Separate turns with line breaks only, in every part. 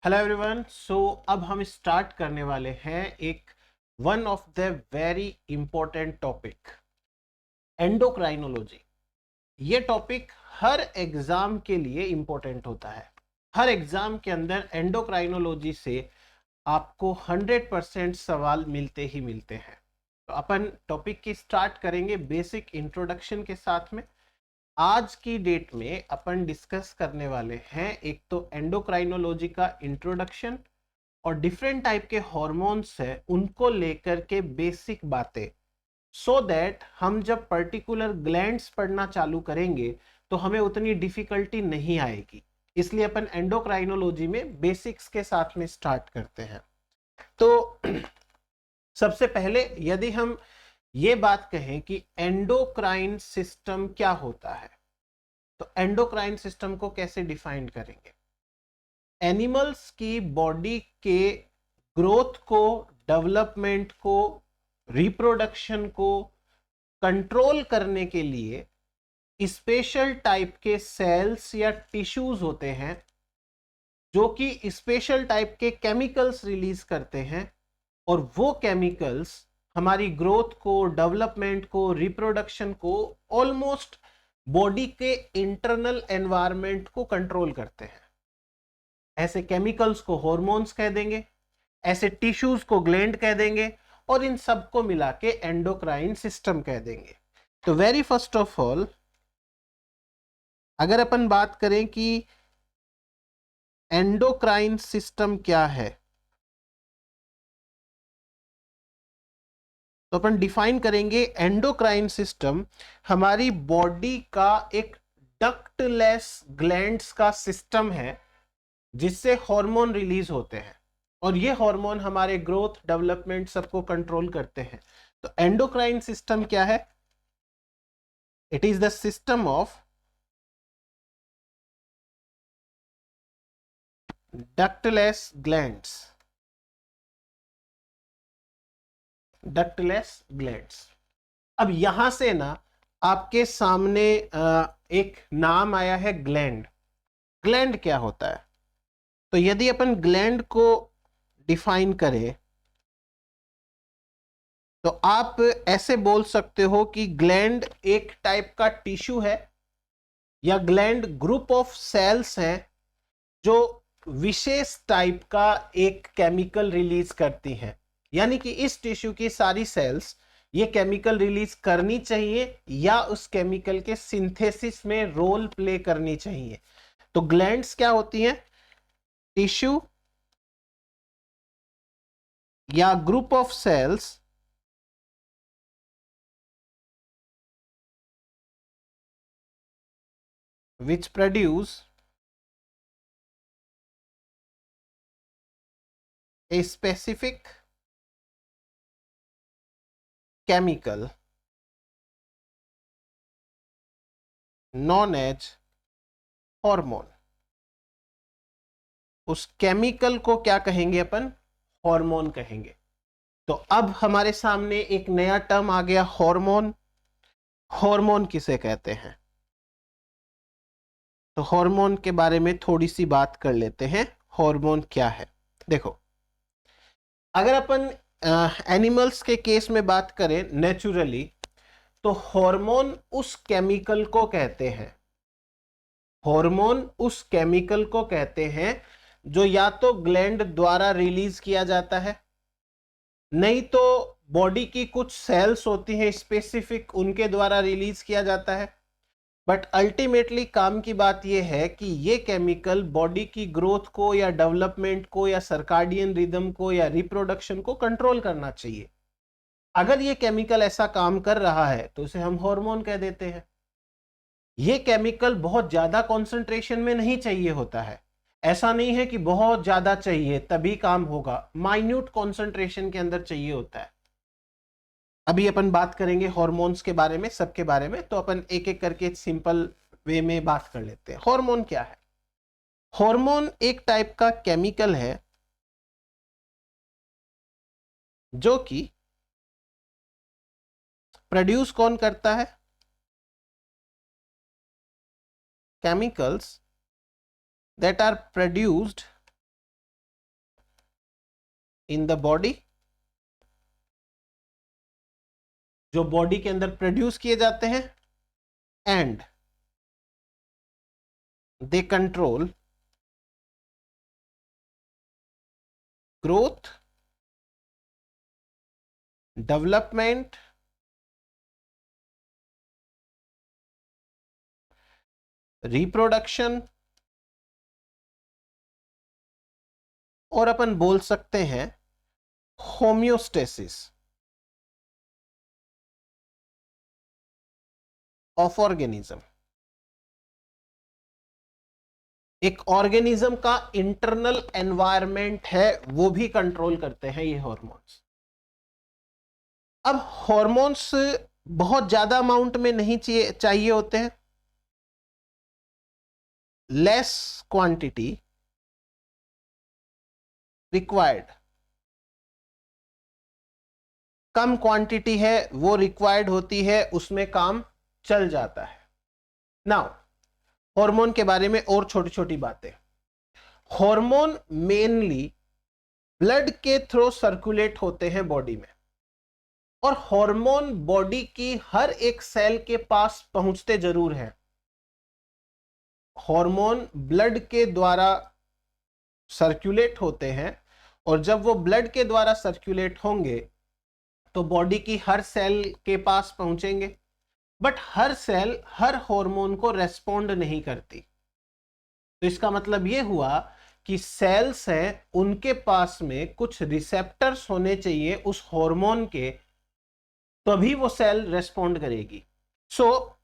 Hello everyone. अब हम start करने वाले हैं एक one of the very important topic, endocrinology. ये टॉपिक हर एग्जाम के लिए इंपॉर्टेंट होता है। हर एग्जाम के अंदर एंडोक्राइनोलॉजी से आपको 100% सवाल मिलते ही मिलते हैं। तो अपन टॉपिक की स्टार्ट करेंगे बेसिक इंट्रोडक्शन के साथ में। आज की डेट में अपन डिस्कस करने वाले हैं एक तो एंडोक्राइनोलॉजी का इंट्रोडक्शन और डिफरेंट टाइप के हॉर्मोन्स है उनको लेकर के बेसिक बातें, सो दैट हम जब पर्टिकुलर ग्लैंड्स पढ़ना चालू करेंगे तो हमें उतनी डिफिकल्टी नहीं आएगी। इसलिए अपन एंडोक्राइनोलॉजी में बेसिक्स के साथ में स्टार्ट करते हैं। तो सबसे पहले यदि हम ये बात कहें कि एंडोक्राइन सिस्टम क्या होता है, तो एंडोक्राइन सिस्टम को कैसे डिफाइन करेंगे? एनिमल्स की बॉडी के ग्रोथ को, डेवलपमेंट को, रिप्रोडक्शन को कंट्रोल करने के लिए स्पेशल टाइप के सेल्स या टिश्यूज होते हैं जो कि स्पेशल टाइप के केमिकल्स रिलीज करते हैं, और वो केमिकल्स हमारी ग्रोथ को, डेवलपमेंट को, रिप्रोडक्शन को, ऑलमोस्ट बॉडी के इंटरनल एनवायरनमेंट को कंट्रोल करते हैं। ऐसे केमिकल्स को हॉर्मोन्स कह देंगे, ऐसे टिश्यूज को ग्लैंड कह देंगे, और इन सब को मिला के एंडोक्राइन सिस्टम कह देंगे। तो वेरी फर्स्ट ऑफ ऑल अगर अपन बात करें कि एंडोक्राइन सिस्टम क्या है, तो अपन डिफाइन करेंगे एंडोक्राइन सिस्टम हमारी बॉडी का एक डक्टलेस ग्लैंड्स का सिस्टम है जिससे हार्मोन रिलीज होते हैं, और ये हार्मोन हमारे ग्रोथ, डेवलपमेंट सबको कंट्रोल करते हैं। तो एंडोक्राइन सिस्टम क्या है? It is the system of ductless glands. Ductless glands. अब यहां से ना आपके सामने एक नाम आया है ग्लैंड। ग्लैंड क्या होता है? तो यदि अपन ग्लैंड को डिफाइन करें तो आप ऐसे बोल सकते हो कि ग्लैंड एक टाइप का टिश्यू है या ग्लैंड ग्रुप ऑफ सेल्स हैं जो विशेष टाइप का एक केमिकल रिलीज करती हैं। यानी कि इस टिश्यू की सारी सेल्स ये केमिकल रिलीज करनी चाहिए या उस केमिकल के सिंथेसिस में रोल प्ले करनी चाहिए। तो ग्लैंड्स क्या होती हैं? टिश्यू या group of cells which produce a specific chemical known as hormone। उस केमिकल को क्या कहेंगे अपन? हार्मोन कहेंगे। तो अब हमारे सामने एक नया टर्म आ गया, हार्मोन। हार्मोन किसे कहते हैं? तो हार्मोन के बारे में थोड़ी सी बात कर लेते हैं। हार्मोन क्या है? देखो, अगर अपन एनिमल्स के केस में बात करें नेचुरली, तो हार्मोन उस केमिकल को कहते हैं, हार्मोन उस केमिकल को कहते हैं जो या तो ग्लैंड द्वारा रिलीज किया जाता है, नहीं तो बॉडी की कुछ सेल्स होती हैं स्पेसिफिक, उनके द्वारा रिलीज किया जाता है। बट अल्टीमेटली काम की बात यह है कि ये केमिकल बॉडी की ग्रोथ को या डेवलपमेंट को या सर्काडियन रिदम को या रिप्रोडक्शन को कंट्रोल करना चाहिए। अगर ये केमिकल ऐसा काम कर रहा है तो उसे हम हार्मोन कह देते हैं। ये केमिकल बहुत ज्यादा कॉन्सेंट्रेशन में नहीं चाहिए होता है। ऐसा नहीं है कि बहुत ज्यादा चाहिए तभी काम होगा, माइन्यूट कॉन्सेंट्रेशन के अंदर चाहिए होता है। अभी अपन बात करेंगे हार्मोन्स के बारे में, सबके बारे में, तो अपन एक एक करके सिंपल वे में बात कर लेते हैं। हार्मोन क्या है? हार्मोन एक टाइप का केमिकल है जो कि प्रोड्यूस कौन करता है? Chemicals that are produced in the body, जो बॉडी के अंदर प्रोड्यूस किए जाते हैं, and they control growth, development, reproduction, और अपन बोल सकते हैं होम्योस्टेसिस ऑफ ऑर्गेनिज्म। एक ऑर्गेनिज्म का इंटरनल एनवायरनमेंट है, वो भी कंट्रोल करते हैं ये हॉर्मोन्स। अब हॉर्मोन्स बहुत ज्यादा अमाउंट में नहीं चाहिए होते हैं, लेस क्वांटिटी रिक्वायर्ड। कम क्वांटिटी है वो रिक्वायर्ड होती है, उसमें काम चल जाता है। नाउ हार्मोन के बारे में और छोटी छोटी बातें। हार्मोन मेनली ब्लड के थ्रू सर्कुलेट होते हैं बॉडी में, और हार्मोन बॉडी की हर एक सेल के पास पहुंचते जरूर हैं। हार्मोन ब्लड के द्वारा सर्कुलेट होते हैं, और जब वो ब्लड के द्वारा सर्कुलेट होंगे तो बॉडी की हर सेल के पास पहुंचेंगे, बट हर सेल हर हार्मोन को रेस्पॉन्ड नहीं करती। तो इसका मतलब यह हुआ कि सेल्स हैं, उनके पास में कुछ रिसेप्टर्स होने चाहिए उस हार्मोन के, तभी वो सेल रेस्पॉन्ड करेगी। So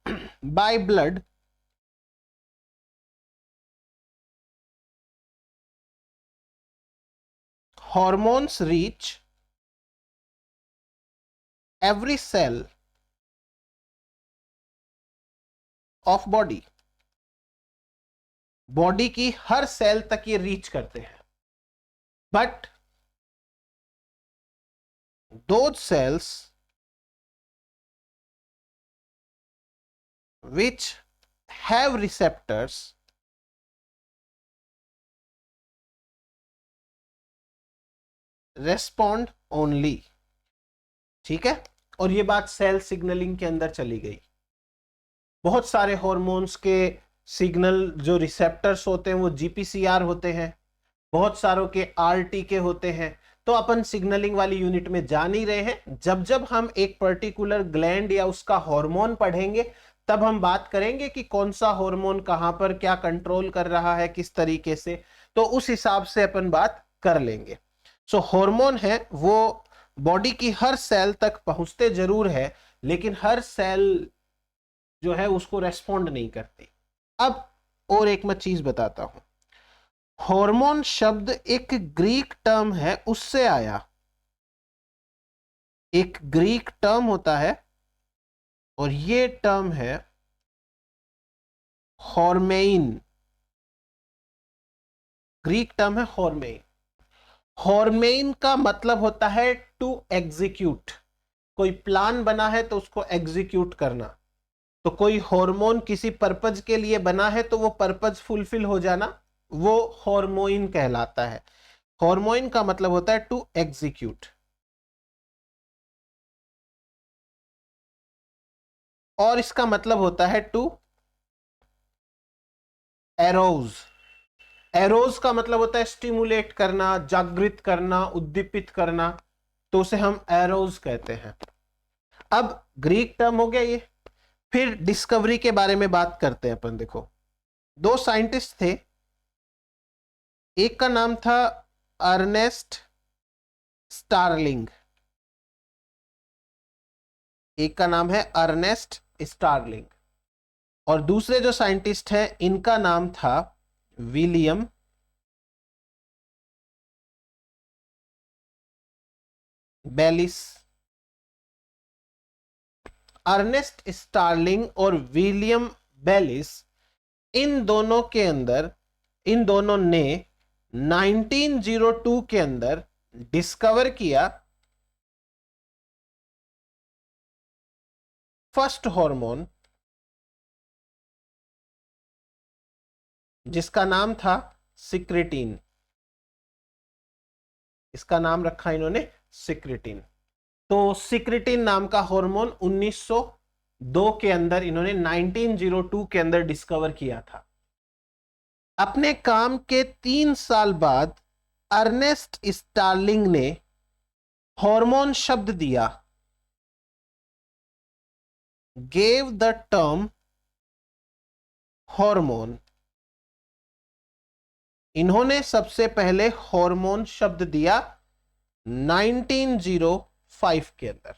by blood hormones reach every cell of body, body की हर सेल तक ये रीच करते हैं, but those cells which have receptors respond only। ठीक है, और ये बात सेल सिग्नलिंग के अंदर चली गई। बहुत सारे हॉर्मोन्स के सिग्नल जो रिसेप्टर्स होते हैं वो जीपीसीआर होते हैं, बहुत सारों के आरटी के होते हैं। तो अपन सिग्नलिंग वाली यूनिट में जा नहीं रहे हैं। जब जब हम एक पर्टिकुलर ग्लैंड या उसका हार्मोन पढ़ेंगे तब हम बात करेंगे कि कौन सा हार्मोन कहां पर क्या कंट्रोल कर रहा है, किस तरीके से, तो उस हिसाब से अपन बात कर लेंगे। सो हार्मोन है वो बॉडी की हर सेल तक पहुंचते जरूर है, लेकिन हर सेल जो है उसको रेस्पॉन्ड नहीं करती। अब और एक मैं चीज बताता हूं, हार्मोन शब्द एक ग्रीक टर्म है, उससे आया। एक ग्रीक टर्म होता है और ये टर्म है हॉर्मेइन। ग्रीक टर्म है हॉर्मेइन। हॉर्मेइन का मतलब होता है टू एग्जीक्यूट। कोई प्लान बना है तो उसको एग्जीक्यूट करना। तो कोई हार्मोन किसी पर्पज के लिए बना है तो वो पर्पज फुलफिल हो जाना, वो हार्मोइन कहलाता है। हार्मोइन का मतलब होता है टू एग्जीक्यूट। और इसका मतलब होता है टू एरोज। एरोज का मतलब होता है स्टिमुलेट करना, जागृत करना, उद्दीपित करना, तो उसे हम एरोज कहते हैं। अब ग्रीक टर्म हो गया ये। फिर डिस्कवरी के बारे में बात करते हैं अपन। देखो, दो साइंटिस्ट थे, एक का नाम था अर्नेस्ट स्टारलिंग, एक का नाम है अर्नेस्ट स्टारलिंग, और दूसरे जो साइंटिस्ट हैं इनका नाम था विलियम बेलिस। अर्नेस्ट स्टारलिंग और विलियम बेलिस, इन दोनों ने 1902 के अंदर डिस्कवर किया फर्स्ट हार्मोन, जिसका नाम था सिक्रेटिन। इसका नाम रखा इन्होंने सिक्रिटिन। तो सिक्रिटिन नाम का हार्मोन 1902 के अंदर इन्होंने 1902 के अंदर डिस्कवर किया था। अपने काम के 3 साल बाद अर्नेस्ट स्टार्लिंग ने हार्मोन शब्द दिया, gave the term हार्मोन। इन्होंने सबसे पहले हार्मोन शब्द दिया 1905 के अंदर।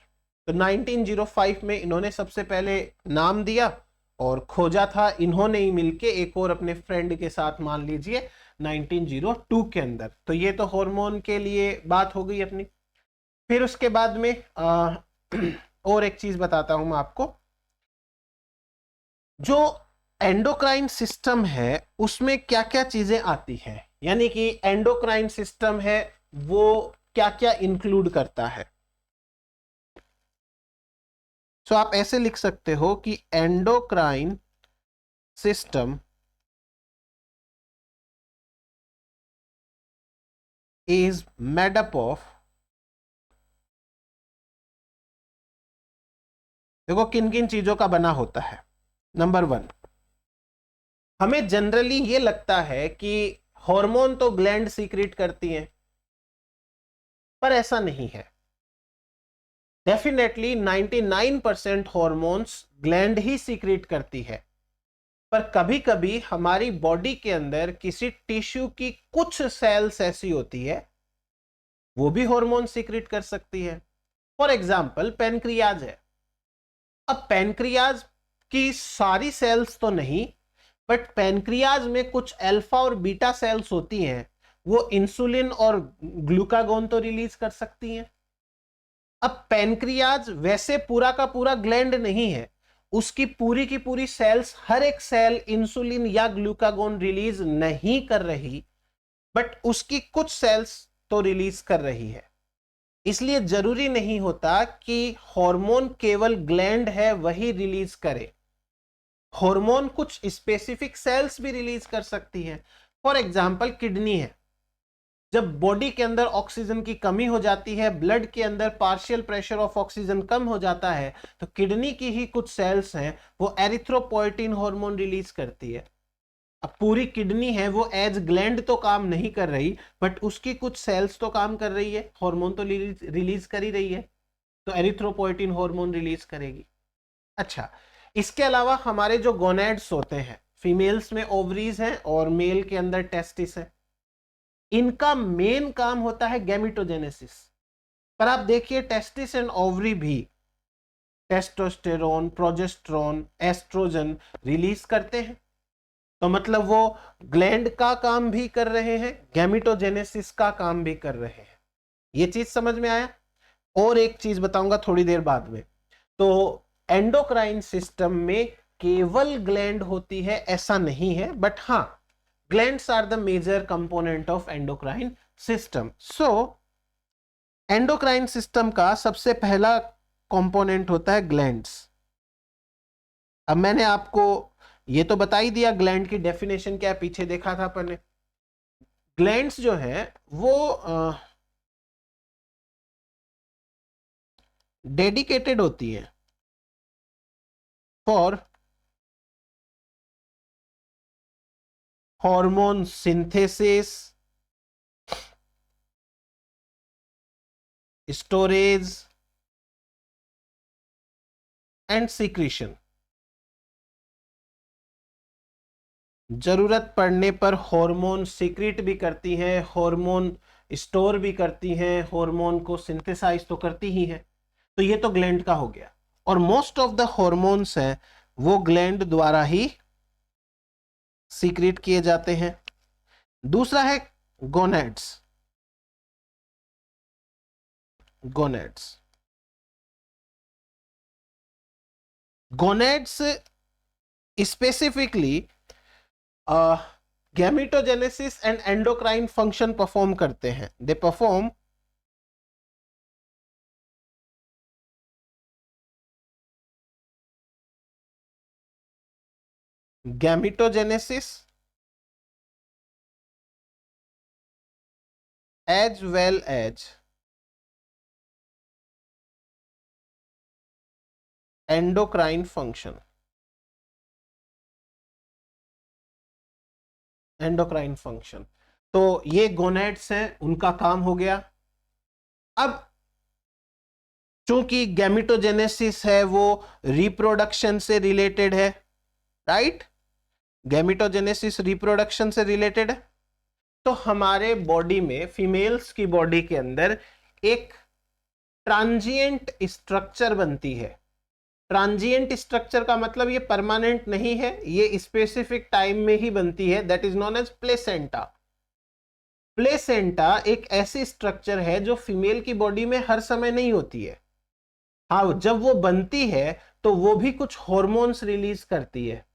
तो 1905 में इन्होंने सबसे पहले नाम दिया और खोजा था इन्होंने ही मिलके एक और अपने फ्रेंड के साथ, मान लीजिए 1902 के अंदर। तो ये तो हार्मोन के लिए बात हो गई अपनी। फिर उसके बाद में और एक चीज बताता हूं मैं आपको। जो एंडोक्राइन सिस्टम है उसमें क्या क्या चीजें आती हैं, यानी कि एंडोक्राइन सिस्टम है वो क्या क्या इंक्लूड करता है। सो आप ऐसे लिख सकते हो कि endocrine system is made up of, देखो किन किन चीजों का बना होता है। नंबर 1, हमें जनरली ये लगता है कि हार्मोन तो ग्लैंड सीक्रेट करती हैं, पर ऐसा नहीं है। डेफिनेटली 99% हॉर्मोन्स ग्लैंड ही सीक्रेट करती है, पर कभी कभी हमारी बॉडी के अंदर किसी टिश्यू की कुछ सेल्स ऐसी होती है वो भी हार्मोन सीक्रेट कर सकती है। फॉर एग्जाम्पल पेनक्रियाज है। अब पेनक्रियाज की सारी सेल्स तो नहीं, बट पेनक्रियाज में कुछ अल्फा और बीटा सेल्स होती हैं, वो इंसुलिन और ग्लूकागोन तो रिलीज कर सकती हैं। अब पेनक्रियाज वैसे पूरा का पूरा ग्लैंड नहीं है, उसकी पूरी की पूरी सेल्स, हर एक सेल इंसुलिन या ग्लूकागोन रिलीज नहीं कर रही, बट उसकी कुछ सेल्स तो रिलीज कर रही है। इसलिए जरूरी नहीं होता कि हार्मोन केवल ग्लैंड है वही रिलीज करे, हार्मोन कुछ स्पेसिफिक सेल्स भी रिलीज कर सकती है। फॉर एग्जाम्पल किडनी है, जब बॉडी के अंदर ऑक्सीजन की कमी हो जाती है, ब्लड के अंदर पार्शियल प्रेशर ऑफ ऑक्सीजन कम हो जाता है, तो किडनी की ही कुछ सेल्स हैं वो एरिथ्रोपोइटिन हार्मोन रिलीज करती है। अब पूरी किडनी है वो एज ग्लैंड तो काम नहीं कर रही, बट उसकी कुछ सेल्स तो काम कर रही है, हार्मोन तो रिलीज कर ही रही है, तो एरिथ्रोपोइटिन हार्मोन रिलीज करेगी। अच्छा, इसके अलावा हमारे जो गोनेड्स होते हैं, फीमेल्स में ओवरीज हैं और मेल के अंदर टेस्टिस है, इनका मेन काम होता है गैमिटोजेनेसिस। पर आप देखिए टेस्टिस एंड ओवरी भी टेस्टोस्टेरोन, प्रोजेस्टेरोन, एस्ट्रोजन रिलीज करते हैं। तो मतलब वो ग्लैंड का काम भी कर रहे हैं, गैमिटोजेनेसिस का काम भी कर रहे हैं। ये चीज समझ में आया। और एक चीज बताऊंगा थोड़ी देर बाद में। तो एंडोक्राइन सिस्टम में केवल ग्लैंड होती है ऐसा नहीं है, बट हाँ, glands are the major component of endocrine system. So endocrine system का सबसे पहला कंपोनेंट होता है ग्लैंड्स। अब मैंने आपको ये तो बता ही दिया ग्लैंड की डेफिनेशन क्या है, पीछे देखा था अपन ने। ग्लैंड्स जो है वो डेडिकेटेड होती है for hormone synthesis, storage and secretion. जरूरत पड़ने पर हार्मोन सीक्रेट भी करती हैं, हार्मोन स्टोर भी करती हैं, हार्मोन को सिंथेसाइज तो करती ही हैं। तो ये तो ग्लैंड का हो गया, और मोस्ट ऑफ द हार्मोन्स हैं वो ग्लैंड द्वारा ही सीक्रेट किए जाते हैं। दूसरा है gonads. Gonads gonads specifically gametogenesis and endocrine function perform करते हैं। They perform gametogenesis as well as endocrine function. Endocrine function, तो ये गोनेड्स हैं, उनका काम हो गया। अब चूंकि गैमिटोजेनेसिस है वो रिप्रोडक्शन से रिलेटेड है, राइट, गैमिटोजेनेसिस रिप्रोडक्शन से रिलेटेड है, तो हमारे बॉडी में, फीमेल्स की बॉडी के अंदर एक ट्रांजिएंट स्ट्रक्चर बनती है। ट्रांजिएंट स्ट्रक्चर का मतलब ये परमानेंट नहीं है, ये स्पेसिफिक टाइम में ही बनती है, that is known as placenta. Placenta एक ऐसी स्ट्रक्चर है जो फीमेल की बॉडी में हर समय नहीं होती है। हाँ, जब वो बनती है तो वो भी कुछ हॉर्मोन्स रिलीज करती है,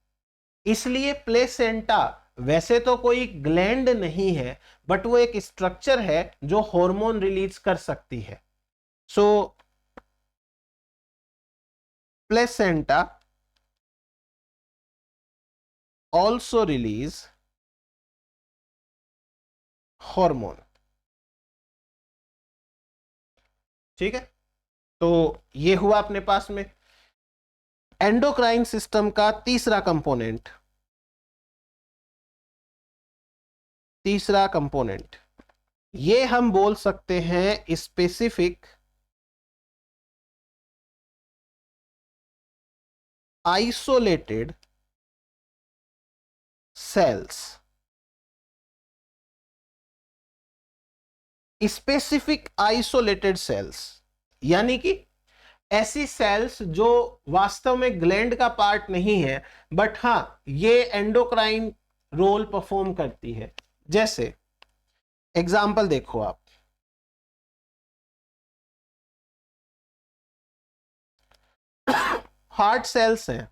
इसलिए प्लेसेंटा वैसे तो कोई ग्लैंड नहीं है, बट वो एक स्ट्रक्चर है जो हार्मोन रिलीज कर सकती है। सो प्लेसेंटा ऑल्सो रिलीज हार्मोन। ठीक है, तो ये हुआ अपने पास में एंडोक्राइन सिस्टम का तीसरा कंपोनेंट। तीसरा कंपोनेंट ये हम बोल सकते हैं specific isolated cells. Specific isolated cells यानी कि ऐसी सेल्स जो वास्तव में ग्लैंड का पार्ट नहीं है, बट हां ये एंडोक्राइन रोल परफॉर्म करती है। जैसे एग्जांपल देखो आप, हार्ट सेल्स हैं,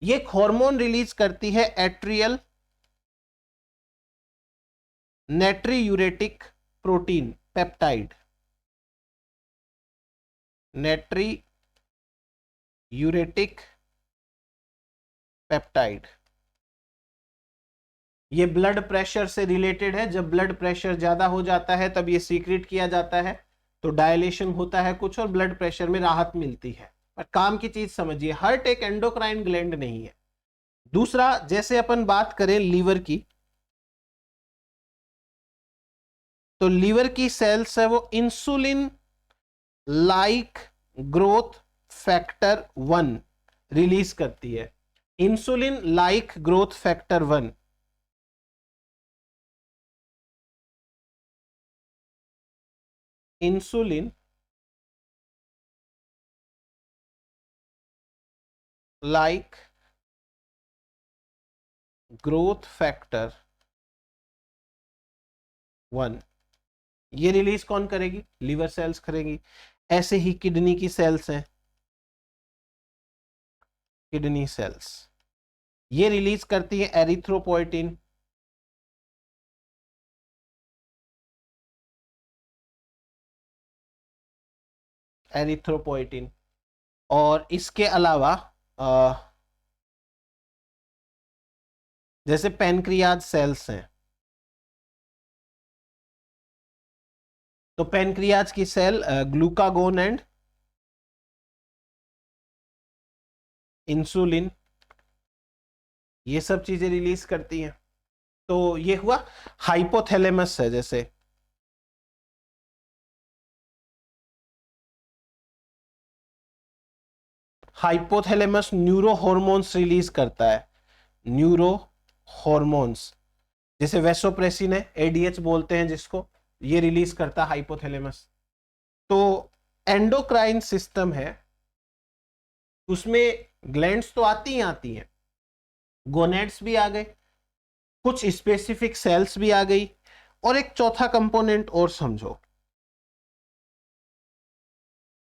ये एक हार्मोन रिलीज करती है atrial natriuretic protein peptide. Natriuretic peptide, ये ब्लड प्रेशर से रिलेटेड है। जब ब्लड प्रेशर ज्यादा हो जाता है तब ये सीक्रेट किया जाता है, तो डायलेशन होता है कुछ और ब्लड प्रेशर में राहत मिलती है। पर काम की चीज समझिए, हार्ट एक एंडोक्राइन ग्लैंड नहीं है। दूसरा, जैसे अपन बात करें लीवर की, तो लीवर की सेल्स है वो insulin like growth factor 1 release करती है। Insulin like growth factor 1, insulin like growth factor 1, ये रिलीज कौन करेगी? लीवर सेल्स करेगी। ऐसे ही किडनी की सेल्स हैं, किडनी सेल्स, ये रिलीज करती है एरिथ्रोपोइटिन। एरिथ्रोपोइटिन, और इसके अलावा जैसे पैनक्रियाज सेल्स हैं, तो पैनक्रियाज की सेल ग्लूकागोन एंड इंसुलिन, ये सब चीजें रिलीज करती हैं। तो ये हुआ। हाइपोथैलेमस है, जैसे हाइपोथैलेमस न्यूरो हॉर्मोन्स रिलीज करता है, न्यूरो हॉर्मोन्स, जैसे वेसोप्रेसिन है, एडीएच बोलते हैं जिसको, ये रिलीज करता है हाइपोथैलेमस। तो एंडोक्राइन सिस्टम है, उसमें ग्लैंड्स तो आती ही आती हैं, गोनेड्स भी आ गए, कुछ स्पेसिफिक सेल्स भी आ गई, और एक चौथा कंपोनेंट और समझो,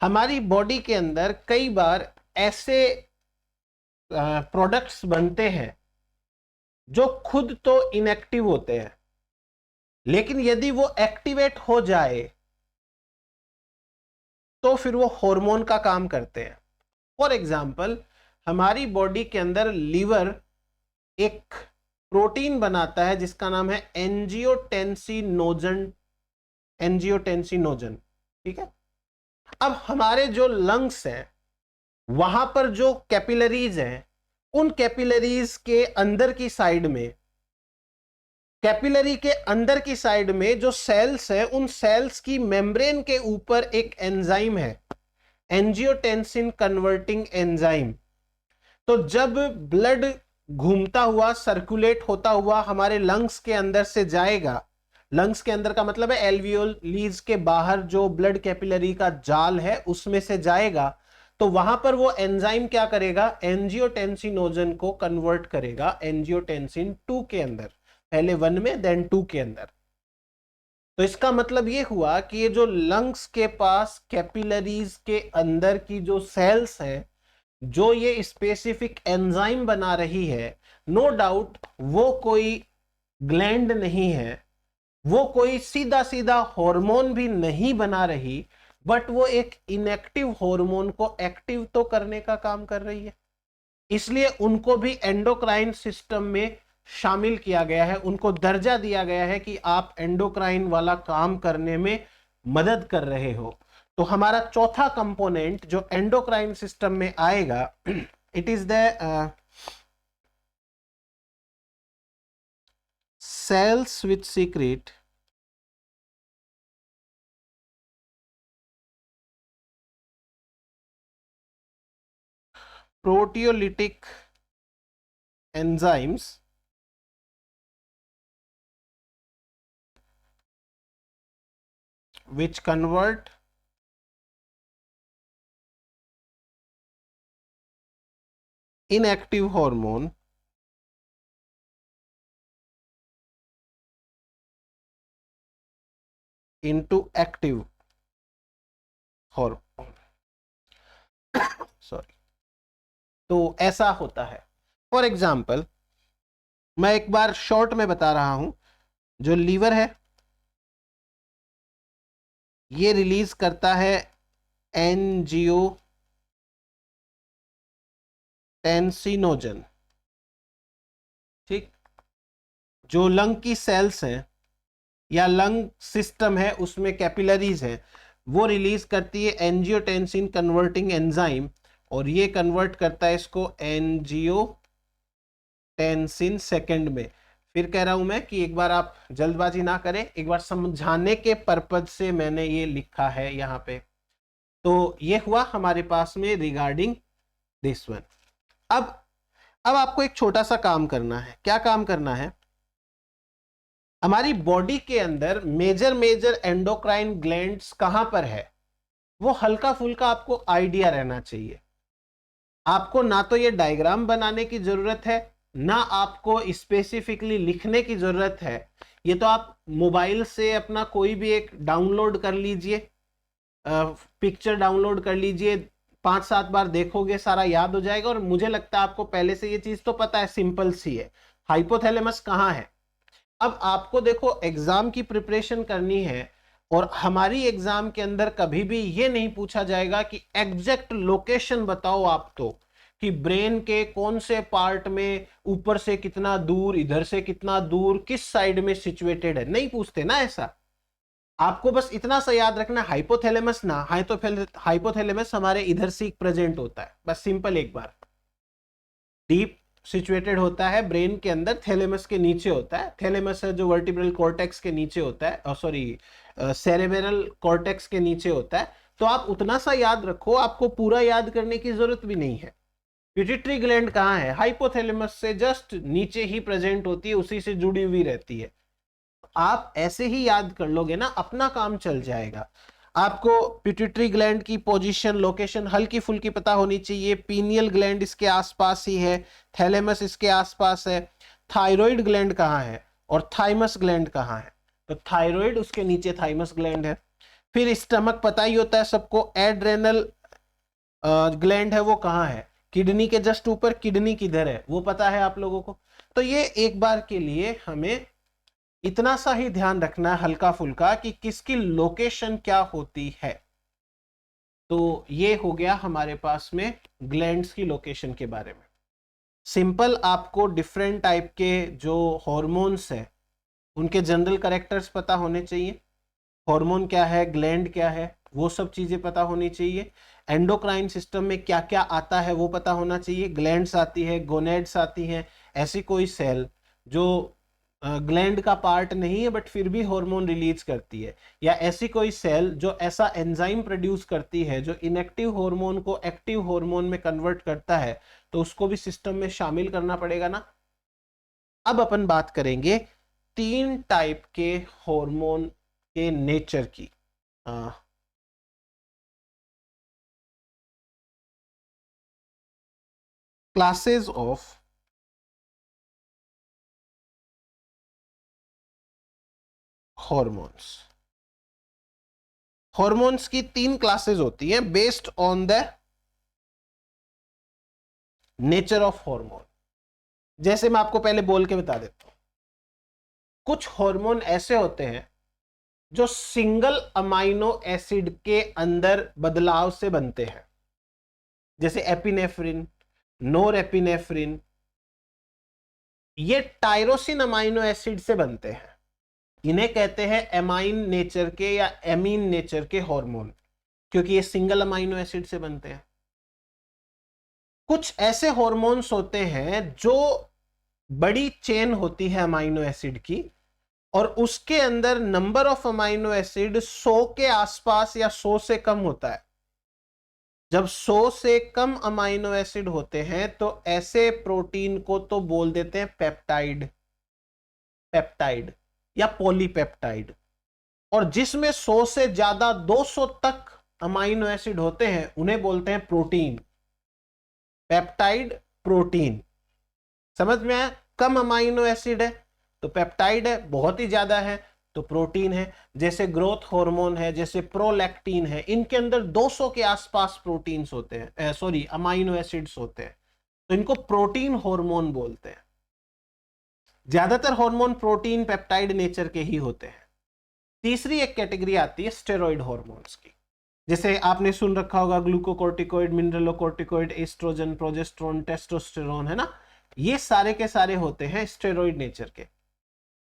हमारी बॉडी के अंदर कई बार ऐसे प्रोडक्ट्स बनते हैं जो खुद तो इनएक्टिव होते हैं, लेकिन यदि वो एक्टिवेट हो जाए तो फिर वो हार्मोन का काम करते हैं। फॉर एग्जाम्पल, हमारी बॉडी के अंदर लीवर एक प्रोटीन बनाता है जिसका नाम है एंजियोटेंसिनोजन, एंजियोटेंसिनोजन, ठीक है। अब हमारे जो लंग्स हैं वहां पर जो कैपिलरीज हैं, उन कैपिलरीज के अंदर की साइड में, कैपिलरी के अंदर की साइड में जो सेल्स है, उन सेल्स की मेम्ब्रेन के ऊपर एक एंजाइम है, एंजियोटेंसिन कन्वर्टिंग एंजाइम। तो जब ब्लड घूमता हुआ, सर्कुलेट होता हुआ हमारे लंग्स के अंदर से जाएगा, लंग्स के अंदर का मतलब है एल्वियोलीज के बाहर जो ब्लड कैपिलरी का जाल है उसमें से जाएगा, तो वहां पर वो एंजाइम क्या करेगा, एंजियोटेंसिनोजन को कन्वर्ट करेगा एंजियोटेंसिन 2 के अंदर, पहले 1 में देन 2 के अंदर। तो इसका मतलब ये हुआ कि ये जो लंग्स के पास कैपिलरीज के अंदर की जो सेल्स है, जो ये स्पेसिफिक एंजाइम बना रही है, नो डाउट वो कोई ग्लैंड नहीं है, वो कोई सीधा सीधा हार्मोन भी नहीं बना रही, बट वो एक इनएक्टिव हार्मोन को एक्टिव तो करने का काम कर रही है। इसलिए उनको भी एंडोक्राइन सिस्टम में शामिल किया गया है, उनको दर्जा दिया गया है कि आप एंडोक्राइन वाला काम करने में मदद कर रहे हो। तो हमारा चौथा कंपोनेंट जो एंडोक्राइन सिस्टम में आएगा, it is the cells which secrete proteolytic enzymes which convert inactive hormone into active hormone। Sorry, तो ऐसा होता है। फॉर एग्जाम्पल मैं एक बार शॉर्ट में बता रहा हूं, जो लीवर है ये रिलीज करता है एंजियोटेंसिनोजन, ठीक। जो लंग की सेल्स हैं या लंग सिस्टम है उसमें कैपिलरीज है, वो रिलीज करती है एंजियोटेंसिन कन्वर्टिंग एंजाइम, और ये कन्वर्ट करता है इसको एंजियोटेंसिन सेकंड में। फिर कह रहा हूं मैं कि एक बार आप जल्दबाजी ना करें, एक बार समझाने के पर्पज से मैंने ये लिखा है यहाँ पे। तो ये हुआ हमारे पास में रिगार्डिंग दिस वन। अब आपको एक छोटा सा काम करना है। क्या काम करना है, हमारी बॉडी के अंदर मेजर एंडोक्राइन ग्लैंड्स कहां पर है, वो हल्का फुल्का आपको आइडिया रहना चाहिए। आपको ना तो ये डायग्राम बनाने की जरूरत है, ना आपको स्पेसिफिकली लिखने की जरूरत है। ये तो आप मोबाइल से अपना कोई भी एक डाउनलोड कर लीजिए, पिक्चर डाउनलोड कर लीजिए, 5-7 बार देखोगे सारा याद हो जाएगा। और मुझे लगता है आपको पहले से ये चीज तो पता है, सिंपल सी है, हाइपोथैलेमस कहाँ है। अब आपको देखो एग्जाम की प्रिपरेशन करनी है, और हमारी एग्जाम के अंदर कभी भी ये नहीं पूछा जाएगा कि एग्जैक्ट लोकेशन बताओ आप, तो कि ब्रेन के कौन से पार्ट में ऊपर से कितना दूर, इधर से कितना दूर, किस साइड में सिचुएटेड है, नहीं पूछते ना ऐसा। आपको बस इतना सा याद रखना, हाइपोथैलेमस ना, हाइपोथैलेमस हमारे इधर से प्रेजेंट होता है, बस सिंपल एक बार। डीप सिचुएटेड होता है ब्रेन के अंदर, थैलेमस के नीचे होता है। थैलेमस है जो वर्टिब्रल कॉर्टेक्स के नीचे होता है, सॉरी सेरेब्रल कॉर्टेक्स के नीचे होता है। तो आप उतना सा याद रखो, आपको पूरा याद करने की जरूरत भी नहीं है। पिट्यूटरी ग्लैंड कहाँ है, हाइपोथैलेमस से जस्ट नीचे ही प्रेजेंट होती है, उसी से जुड़ी हुई रहती है। आप ऐसे ही याद कर लोगे ना, अपना काम चल जाएगा। आपको पिट्यूटरी ग्लैंड की पोजीशन, लोकेशन हल्की फुल्की पता होनी चाहिए। पीनियल ग्लैंड इसके आसपास ही है, थैलेमस इसके आसपास है। थायराइड ग्लैंड कहाँ है और थाइमस ग्लैंड कहाँ है, तो थायराइड उसके नीचे थाइमस ग्लैंड है। फिर स्टमक पता ही होता है सबको, एड्रेनल ग्लैंड है वो कहाँ है, किडनी के जस्ट ऊपर, किडनी किधर है वो पता है आप लोगों को। तो ये एक बार के लिए हमें इतना सा ही ध्यान रखना है हल्का फुल्का कि किसकी लोकेशन क्या होती है। तो ये हो गया हमारे पास में ग्लैंड्स की लोकेशन के बारे में। सिंपल आपको डिफरेंट टाइप के जो हॉर्मोन्स है उनके जनरल कैरेक्टर्स पता होने चाहिए। हार्मोन क्या है, ग्लैंड क्या है, वो सब चीजें पता होनी चाहिए। एंडोक्राइन सिस्टम में क्या क्या आता है वो पता होना चाहिए। ग्लैंड्स आती है, गोनेड्स आती हैं, ऐसी कोई सेल जो ग्लैंड का पार्ट नहीं है बट फिर भी हार्मोन रिलीज करती है, या ऐसी कोई सेल जो ऐसा एंजाइम प्रोड्यूस करती है जो इनएक्टिव हार्मोन को एक्टिव हार्मोन में कन्वर्ट करता है, तो उसको भी सिस्टम में शामिल करना पड़ेगा ना। अब अपन बात करेंगे 3 टाइप के हार्मोन के नेचर की। Classes of hormones. हॉर्मोन्स की 3 क्लासेस होती हैं based on the nature of hormone. जैसे मैं आपको पहले बोल के बता देता हूं, कुछ हार्मोन ऐसे होते हैं जो सिंगल अमाइनो एसिड के अंदर बदलाव से बनते हैं, जैसे एपिनेफ्रिन, नोरेपिनेफ्रिन, ये टायरोसिन अमाइनो एसिड से बनते हैं। इन्हें कहते हैं एमाइन नेचर के या एमीन नेचर के हार्मोन, क्योंकि ये सिंगल अमाइनो एसिड से बनते हैं। कुछ ऐसे हार्मोन्स होते हैं जो बड़ी चेन होती है अमाइनो एसिड की, और उसके अंदर नंबर ऑफ अमाइनो एसिड 100 के आसपास या 100 से कम होता है। जब 100 से कम अमाइनो एसिड होते हैं तो ऐसे प्रोटीन को तो बोल देते हैं पेप्टाइड, पेप्टाइड या पॉलीपेप्टाइड। और जिसमें 100 से ज्यादा 200 तक अमाइनो एसिड होते हैं उन्हें बोलते हैं प्रोटीन, पेप्टाइड प्रोटीन। समझ में आया? कम अमाइनो एसिड है तो पेप्टाइड है, बहुत ही ज्यादा है तो प्रोटीन है। जैसे ग्रोथ हार्मोन है, जैसे प्रोलैक्टिन है, इनके अंदर 200 के आसपास प्रोटीन्स होते हैं, सॉरी अमाइनो एसिड्स होते हैं, तो इनको प्रोटीन हार्मोन बोलते हैं। ज्यादातर हार्मोन प्रोटीन पेप्टाइड नेचर के ही होते हैं। तीसरी एक कैटेगरी आती है स्टेरॉइड हार्मोन्स की। जैसे आपने सुन रखा होगा glucocorticoid, mineralocorticoid, estrogen, progesterone, testosterone, है ना। ये सारे के सारे होते हैं स्टेरॉइड नेचर के।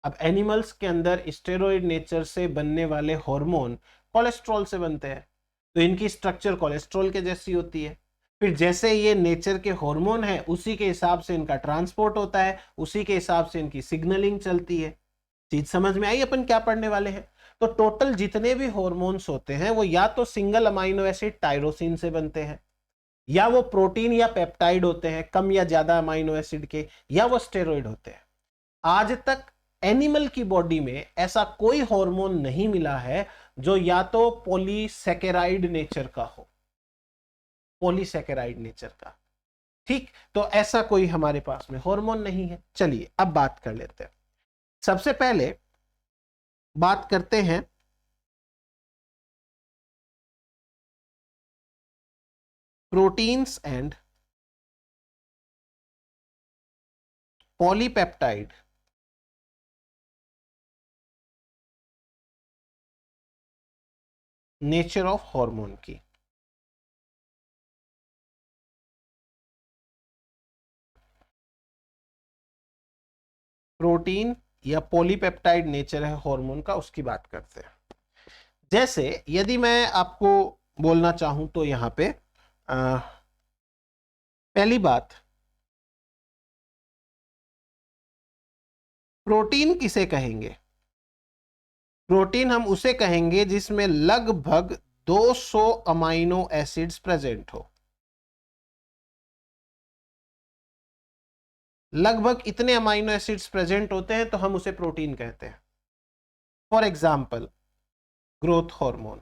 अब एनिमल्स के अंदर स्टेरॉइड नेचर से बनने वाले हार्मोन कोलेस्ट्रॉल से बनते हैं, तो इनकी स्ट्रक्चर कोलेस्ट्रॉल के जैसी होती है। फिर जैसे ये नेचर के हार्मोन है उसी के हिसाब से इनका ट्रांसपोर्ट होता है, उसी के हिसाब से इनकी सिग्नलिंग चलती है। चीज समझ में आई अपन क्या पढ़ने वाले हैं? तो टोटल जितने भी हार्मोन्स होते हैं वो या तो सिंगल अमाइनो एसिड टायरोसिन से बनते हैं, या वो प्रोटीन या पेप्टाइड होते हैं कम या ज्यादा अमाइनो एसिड के, या वो स्टेरॉइड होते हैं। आज तक एनिमल की बॉडी में ऐसा कोई हार्मोन नहीं मिला है जो या तो पॉलीसैकेराइड नेचर का हो, पॉलीसैकेराइड नेचर का। ठीक, तो ऐसा कोई हमारे पास में हार्मोन नहीं है। चलिए अब बात कर लेते हैं। सबसे पहले बात करते हैं proteins and polypeptide nature of hormone की। प्रोटीन या पॉलीपेप्टाइड नेचर है हार्मोन का, उसकी बात करते हैं। जैसे यदि मैं आपको बोलना चाहूं तो यहां पे पहली बात, प्रोटीन किसे कहेंगे? प्रोटीन हम उसे कहेंगे जिसमें लगभग 200 अमाइनो एसिड्स प्रेजेंट हो। लगभग इतने अमाइनो एसिड्स प्रेजेंट होते हैं तो हम उसे प्रोटीन कहते हैं। For example growth hormone,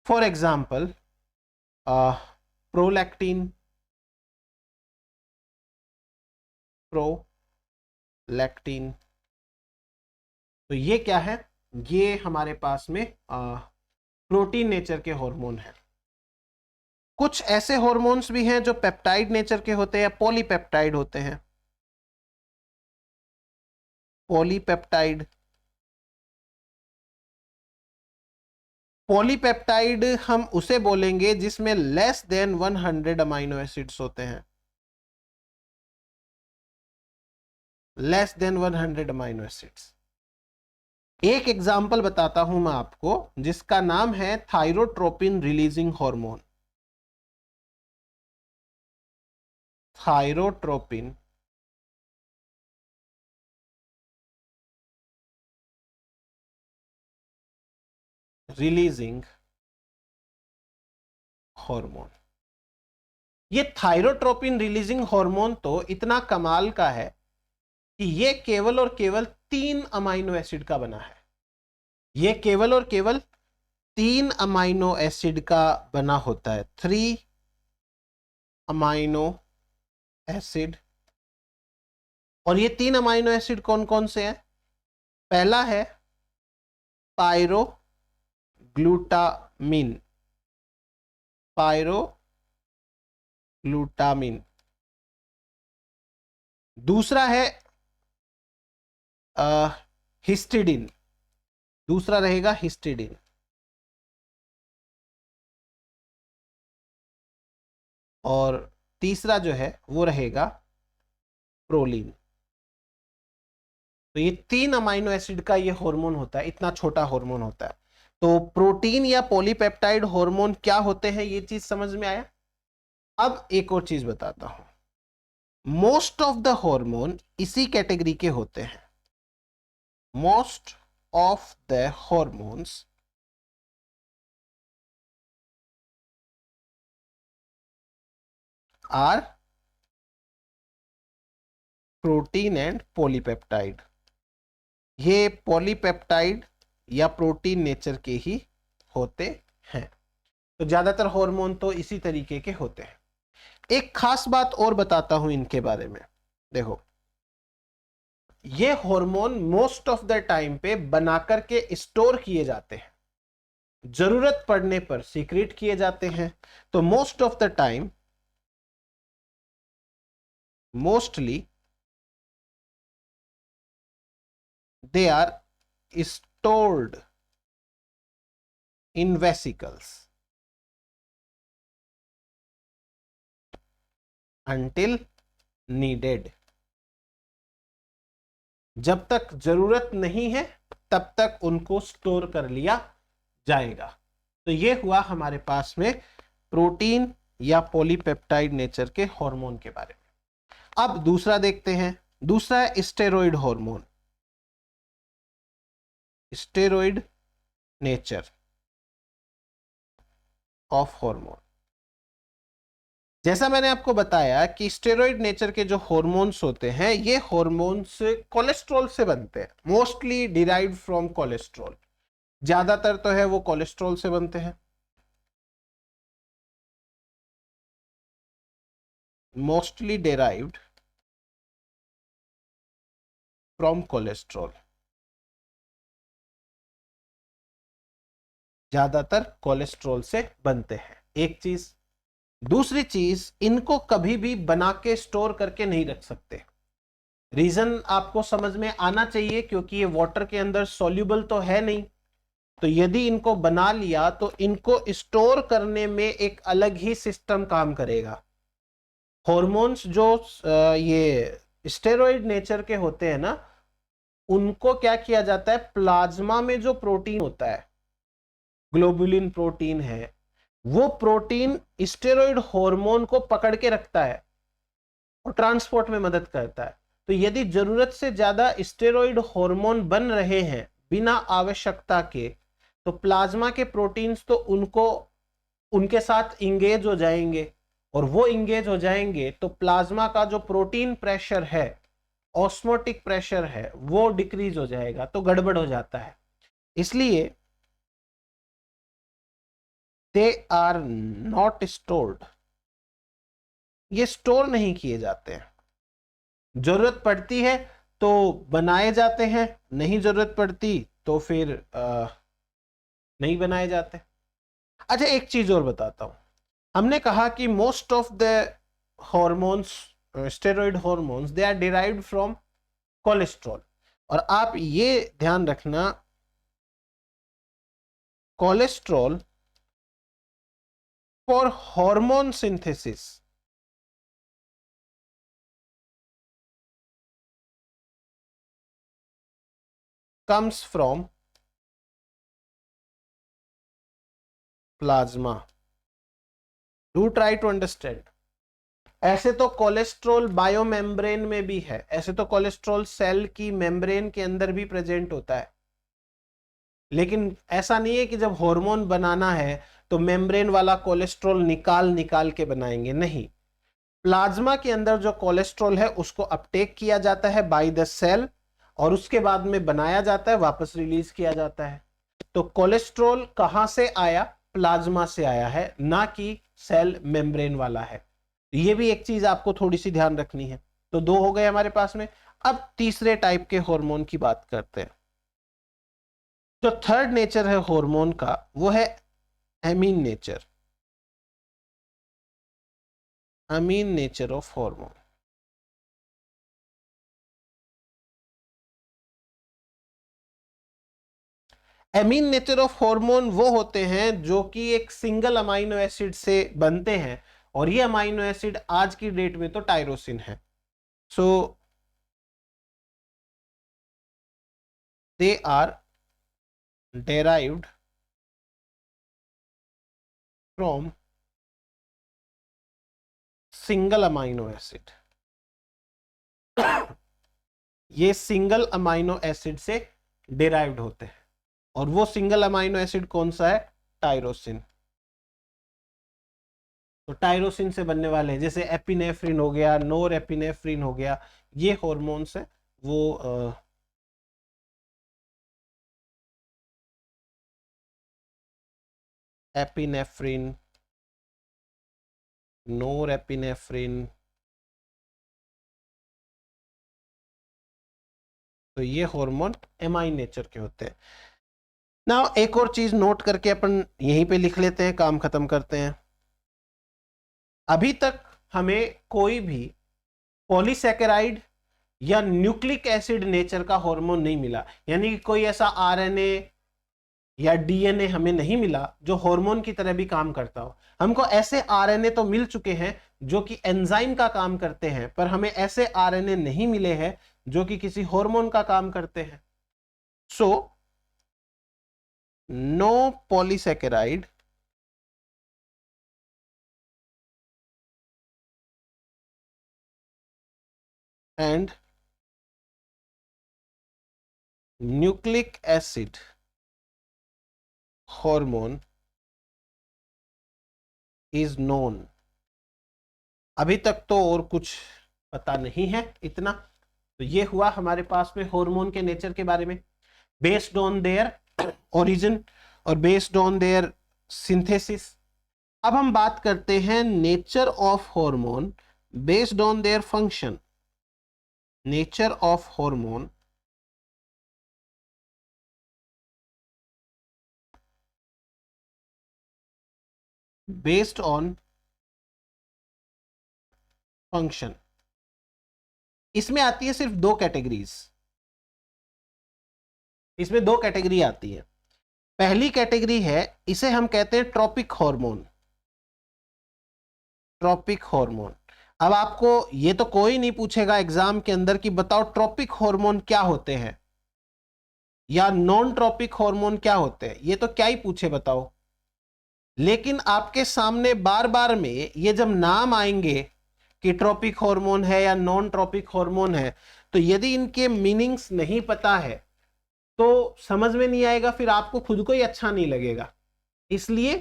for example prolactin, prolactin. तो ये क्या है? ये हमारे पास में प्रोटीन नेचर के हार्मोन है। कुछ ऐसे हार्मोन्स भी हैं जो पेप्टाइड नेचर के होते हैं, पॉलीपेप्टाइड होते हैं। पॉलीपेप्टाइड पॉलीपेप्टाइड हम उसे बोलेंगे जिसमें लेस देन 100 अमाइनो एसिड्स होते हैं, लेस देन 100 अमाइनो एसिड्स। एक एग्जांपल बताता हूं मैं आपको जिसका नाम है thyrotropin releasing hormone. Thyrotropin releasing hormone. ये थायरोट्रोपिन रिलीजिंग हार्मोन तो इतना कमाल का है कि ये केवल और केवल 3 अमाइनो एसिड का बना है। ये केवल और केवल 3 अमाइनो एसिड का बना होता है, 3 अमाइनो एसिड। और ये 3 अमाइनो एसिड कौन कौन से हैं? पहला है पायरोग्लूटामिन, पायरोग्लूटामिन। दूसरा है हिस्टिडिन, दूसरा रहेगा हिस्टिडिन। और तीसरा जो है वो रहेगा प्रोलीन। तो ये 3 अमाइनो एसिड का ये हार्मोन होता है, इतना छोटा हार्मोन होता है। तो प्रोटीन या पॉलीपेप्टाइड हार्मोन क्या होते हैं, ये चीज समझ में आया। अब एक और चीज बताता हूं, मोस्ट ऑफ द हार्मोन इसी कैटेगरी के होते हैं। Most of the hormones are protein and polypeptide. ये पॉलीपेप्टाइड या प्रोटीन नेचर के ही होते हैं। तो ज्यादातर हार्मोन तो इसी तरीके के होते हैं। एक खास बात और बताता हूं इनके बारे में। देखो, ये hormone most of the time पे बनाकर के स्टोर किए जाते हैं, जरूरत पड़ने पर सीक्रेट किए जाते हैं। तो most of the time, mostly they are stored in vesicles until needed। जब तक जरूरत नहीं है तब तक उनको स्टोर कर लिया जाएगा। तो ये हुआ हमारे पास में प्रोटीन या पॉलीपेप्टाइड नेचर के हार्मोन के बारे में। अब दूसरा देखते हैं। दूसरा है steroid hormone, steroid nature of hormone. जैसा मैंने आपको बताया कि स्टेरॉइड नेचर के जो हार्मोन्स होते हैं, ये हार्मोन्स कोलेस्ट्रॉल से बनते हैं, मोस्टली डिराइव्ड फ्रॉम कोलेस्ट्रॉल। ज्यादातर तो है वो कोलेस्ट्रॉल से बनते हैं, मोस्टली डिराइव्ड फ्रॉम कोलेस्ट्रॉल। ज्यादातर कोलेस्ट्रॉल से बनते हैं, एक चीज। दूसरी चीज, इनको कभी भी बना के स्टोर करके नहीं रख सकते। रीजन आपको समझ में आना चाहिए, क्योंकि ये वाटर के अंदर सॉल्युबल तो है नहीं। तो यदि इनको बना लिया तो इनको स्टोर करने में एक अलग ही सिस्टम काम करेगा। हॉर्मोन्स जो ये स्टेरॉइड नेचर के होते हैं ना, उनको क्या किया जाता है, प्लाज्मा में जो प्रोटीन होता है, ग्लोबुलिन प्रोटीन है, वो प्रोटीन स्टेरॉइड हार्मोन को पकड़ के रखता है और ट्रांसपोर्ट में मदद करता है। तो यदि जरूरत से ज्यादा स्टेरॉइड हार्मोन बन रहे हैं बिना आवश्यकता के, तो प्लाज्मा के प्रोटीन्स तो उनके साथ इंगेज हो जाएंगे, और वो इंगेज हो जाएंगे तो प्लाज्मा का जो प्रोटीन प्रेशर है, ऑस्मोटिक प्रेशर है, वो डिक्रीज हो जाएगा, तो गड़बड़ हो जाता है। इसलिए दे आर नॉट स्टोर्ड, ये स्टोर नहीं किए जाते हैं। जरूरत पड़ती है तो बनाए जाते हैं, नहीं जरूरत पड़ती तो फिर नहीं बनाए जाते। अच्छा, एक चीज और बताता हूं। हमने कहा कि most of the hormones, steroid hormones, they are derived from cholesterol. और आप ये ध्यान रखना cholesterol for hormone synthesis comes from plasma. Do try to understand. ऐसे तो कोलेस्ट्रॉल बायोमेम्ब्रेन में भी है, ऐसे तो कोलेस्ट्रॉल सेल की मेम्ब्रेन के अंदर भी प्रेजेंट होता है, लेकिन ऐसा नहीं है कि जब हार्मोन बनाना है तो मेम्ब्रेन वाला कोलेस्ट्रॉल निकाल निकाल के बनाएंगे, नहीं। प्लाज्मा के अंदर जो कोलेस्ट्रॉल है उसको अपटेक किया जाता है बाय द सेल और उसके बाद में बनाया जाता है, वापस रिलीज किया जाता है। तो कोलेस्ट्रॉल कहां से आया? प्लाज्मा से आया है, ना कि सेल मेम्ब्रेन वाला है। ये भी एक चीज आपको थोड़ी सी ध्यान रखनी है। तो दो हो गए हमारे पास में। अब तीसरे टाइप के हार्मोन की बात करते हैं। जो थर्ड नेचर है हार्मोन का वो है amine nature, amine nature of hormone. Amine nature of hormone वो होते हैं जो कि एक सिंगल अमाइनो एसिड से बनते हैं, और ये अमाइनो एसिड आज की डेट में तो टायरोसिन है। So they are derived from single amino acid. ये सिंगल अमाइनो एसिड से डिराइव्ड होते हैं, और वो सिंगल अमाइनो एसिड कौन सा है? टायरोसिन। तो टायरोसिन से बनने वाले हैं, जैसे एपिनेफ्रिन हो गया, नोर एपिनेफ्रिन हो गया, ये हॉर्मोन्स है वो एपिनेफ्रिन, नोर एपिनेफ्रिन, तो ये हार्मोन एमाइन नेचर के होते हैं। ना एक और चीज नोट करके अपन यहीं पे लिख लेते हैं, काम खत्म करते हैं। अभी तक हमें कोई भी पॉलीसैकेराइड या न्यूक्लिक एसिड नेचर का हार्मोन नहीं मिला, यानी कि कोई ऐसा आरएनए या डीएनए हमें नहीं मिला जो हार्मोन की तरह भी काम करता हो। हमको ऐसे आरएनए तो मिल चुके हैं जो कि एंजाइम का काम करते हैं, पर हमें ऐसे आरएनए नहीं मिले हैं जो कि किसी हार्मोन का काम करते हैं। So no polysaccharide and nucleic acid hormone is known. अभी तक तो और कुछ पता नहीं है इतना। तो ये हुआ हमारे पास में हार्मोन के नेचर के बारे में, बेस्ड ऑन देयर ओरिजिन और बेस्ड ऑन देयर सिंथेसिस। अब हम बात करते हैं nature of hormone based on their function. Nature of hormone based on function. इसमें आती है सिर्फ दो कैटेगरीज, इसमें दो कैटेगरी आती है। पहली कैटेगरी है, इसे हम कहते हैं ट्रॉपिक हार्मोन। Tropic hormone. अब आपको ये तो कोई नहीं पूछेगा एग्जाम के अंदर कि बताओ ट्रॉपिक हार्मोन क्या होते हैं या नॉन ट्रॉपिक हार्मोन क्या होते हैं, ये तो क्या ही पूछे बताओ। लेकिन आपके सामने बार बार में ये जब नाम आएंगे कि ट्रॉपिक हार्मोन है या नॉन ट्रॉपिक हार्मोन है, तो यदि इनके मीनिंग्स नहीं पता है तो समझ में नहीं आएगा, फिर आपको खुद को ही अच्छा नहीं लगेगा। इसलिए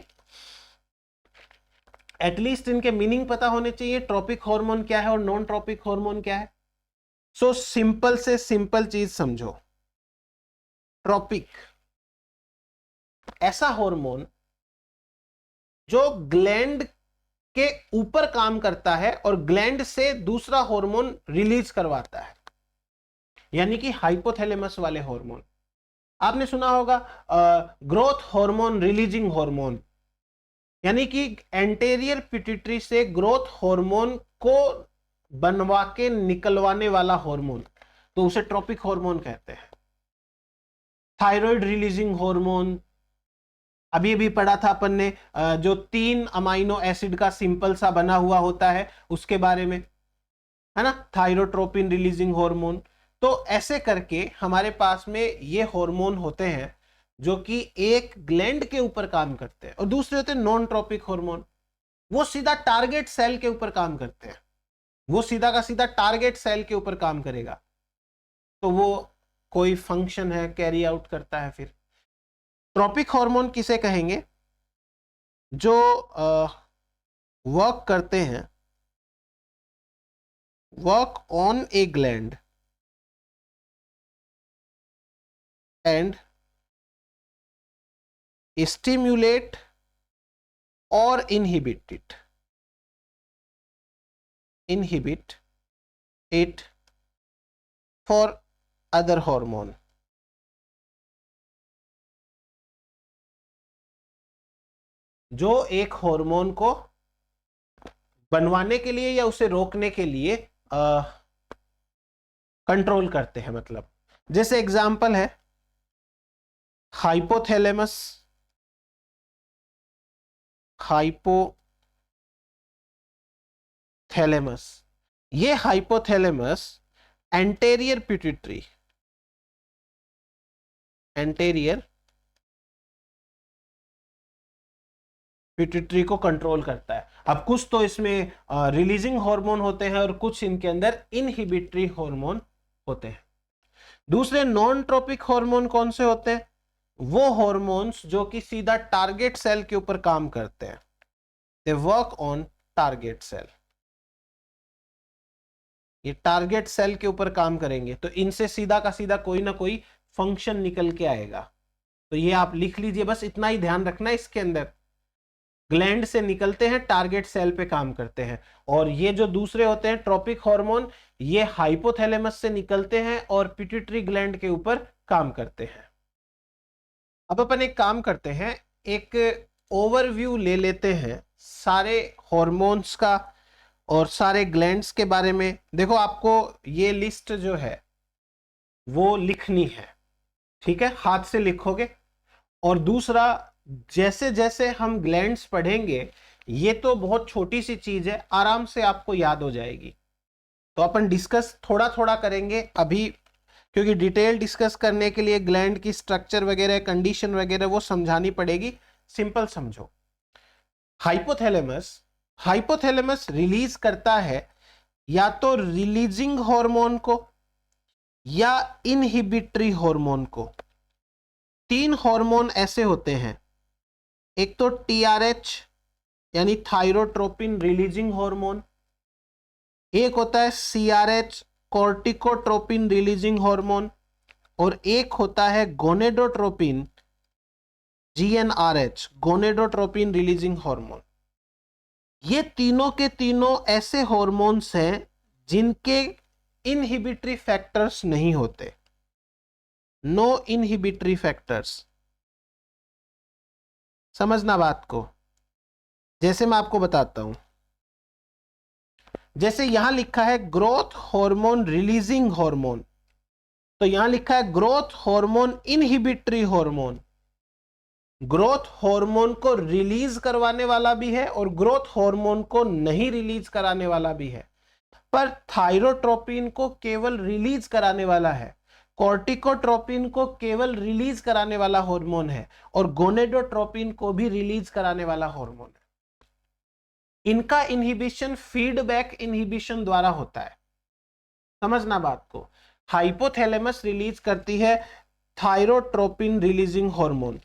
एटलीस्ट इनके मीनिंग पता होने चाहिए, ट्रॉपिक हार्मोन क्या है और नॉन ट्रॉपिक हार्मोन क्या है। सो सिंपल से सिंपल चीज समझो, ट्रॉपिक ऐसा हार्मोन जो ग्लैंड के ऊपर काम करता है और ग्लैंड से दूसरा हार्मोन रिलीज करवाता है, यानी कि हाइपोथैलेमस वाले हार्मोन। आपने सुना होगा ग्रोथ हार्मोन रिलीजिंग हार्मोन, यानी कि एंटेरियर पिट्यूटरी से ग्रोथ हार्मोन को बनवा के निकलवाने वाला हार्मोन, तो उसे ट्रॉपिक हार्मोन कहते हैं। थायराइड रिलीजिंग हार्मोन, अभी अभी पढ़ा था अपन ने जो 3 अमाइनो एसिड का सिंपल सा बना हुआ होता है उसके बारे में, है ना, थायरोट्रोपिन रिलीजिंग हार्मोन। तो ऐसे करके हमारे पास में ये हार्मोन होते हैं जो कि एक ग्लैंड के ऊपर काम करते हैं, और दूसरे होते हैं नॉन ट्रोपिक हार्मोन, वो सीधा टारगेट सेल के ऊपर काम करते हैं, वो सीधा का सीधा टारगेट सेल के ऊपर काम करेगा, तो वो कोई फंक्शन है कैरी आउट करता है। फिर ट्रोपिक हार्मोन किसे कहेंगे? जो वर्क करते हैं, work on A gland and stimulate और inhibit it for other hormone। जो एक हार्मोन को बनवाने के लिए या उसे रोकने के लिए कंट्रोल करते हैं। मतलब जैसे एग्जांपल है हाइपोथैलेमस, ये हाइपोथैलेमस एंटेरियर पिट्यूटरी को कंट्रोल करता है। अब कुछ तो इसमें रिलीजिंग हार्मोन होते हैं और कुछ इनके अंदर इनहिबिटरी हार्मोन होते हैं। दूसरे नॉन ट्रोपिक हार्मोन कौन से होते हैं? वो हार्मोन्स जो कि सीधा टारगेट सेल के ऊपर काम करते हैं, they work on target cell. ये टारगेट सेल के ऊपर काम करेंगे तो इनसे सीधा का सीधा कोई ना कोई फंक्शन निकल के आएगा। तो ये आप लिख लीजिए, बस इतना ही ध्यान रखना है, इसके अंदर ग्लैंड से निकलते हैं, टारगेट सेल पे काम करते हैं। और ये जो दूसरे होते हैं ट्रोपिक हार्मोन, ये हाइपोथैलेमस से निकलते हैं और पिट्यूटरी ग्लैंड के ऊपर काम करते हैं। अब अपन एक काम करते हैं, एक ओवरव्यू ले लेते हैं सारे हार्मोन्स का और सारे ग्लैंड्स के बारे में। देखो आपको ये लिस्ट जो है वो लिखनी है, ठीक है, हाथ से लिखोगे। और दूसरा, जैसे जैसे हम ग्लैंड्स पढ़ेंगे, ये तो बहुत छोटी सी चीज है, आराम से आपको याद हो जाएगी। तो अपन डिस्कस थोड़ा थोड़ा करेंगे अभी, क्योंकि डिटेल डिस्कस करने के लिए ग्लैंड की स्ट्रक्चर वगैरह, कंडीशन वगैरह वो समझानी पड़ेगी। सिंपल समझो, हाइपोथैलेमस रिलीज करता है या तो रिलीजिंग हार्मोन को या इनहिबिटरी हार्मोन को। 3 हार्मोन ऐसे होते हैं, एक तो TRH यानी थायरोट्रोपिन रिलीजिंग हार्मोन, एक होता है CRH कॉर्टिकोट्रोपिन रिलीजिंग हार्मोन, और एक होता है gonadotropin GnRH gonadotropin releasing hormone. ये तीनों के तीनों ऐसे हार्मोन्स हैं जिनके इनहिबिटरी फैक्टर्स नहीं होते, नो इनहिबिटरी फैक्टर्स। समझना बात को, जैसे मैं आपको बताता हूं। जैसे यहां लिखा है ग्रोथ हार्मोन रिलीजिंग हार्मोन, तो यहां लिखा है growth hormone inhibitory hormone. Growth hormone को रिलीज करवाने वाला भी है और ग्रोथ हार्मोन को नहीं रिलीज कराने वाला भी है, पर थायरोट्रोपिन को केवल रिलीज कराने वाला है, कॉर्टिकोट्रोपिन को केवल रिलीज कराने वाला हार्मोन है, और गोनेडोट्रोपिन को भी रिलीज कराने वाला हार्मोन है। इनका इनहिबिशन फीडबैक इनहिबिशन द्वारा होता है। समझना बात को, हाइपोथैलेमस रिलीज करती है थायरोट्रोपिन रिलीजिंग हार्मोन।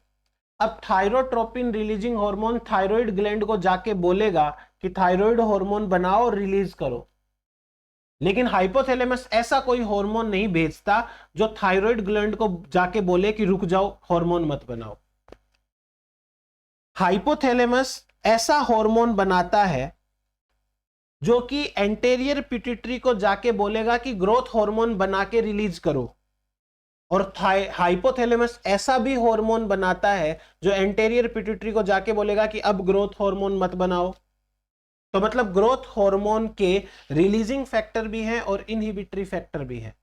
अब thyrotropin releasing hormone thyroid gland को जाके बोलेगा कि थायराइड हार्मोन बनाओ और रिलीज करो, लेकिन हाइपोथैलेमस ऐसा कोई हार्मोन नहीं भेजता जो थायराइड ग्लैंड को जाके बोले कि रुक जाओ, हार्मोन मत बनाओ। हाइपोथैलेमस ऐसा हार्मोन बनाता है जो कि एंटेरियर पिट्यूटरी को जाके बोलेगा कि ग्रोथ हार्मोन बना के रिलीज करो, और हाइपोथैलेमस ऐसा भी हार्मोन बनाता है जो एंटेरियर पिट्यूटरी को जाके बोलेगा कि अब ग्रोथ हार्मोन मत बनाओ। तो मतलब ग्रोथ हार्मोन के रिलीजिंग फैक्टर भी हैं और इनहिबिटरी फैक्टर भी हैं,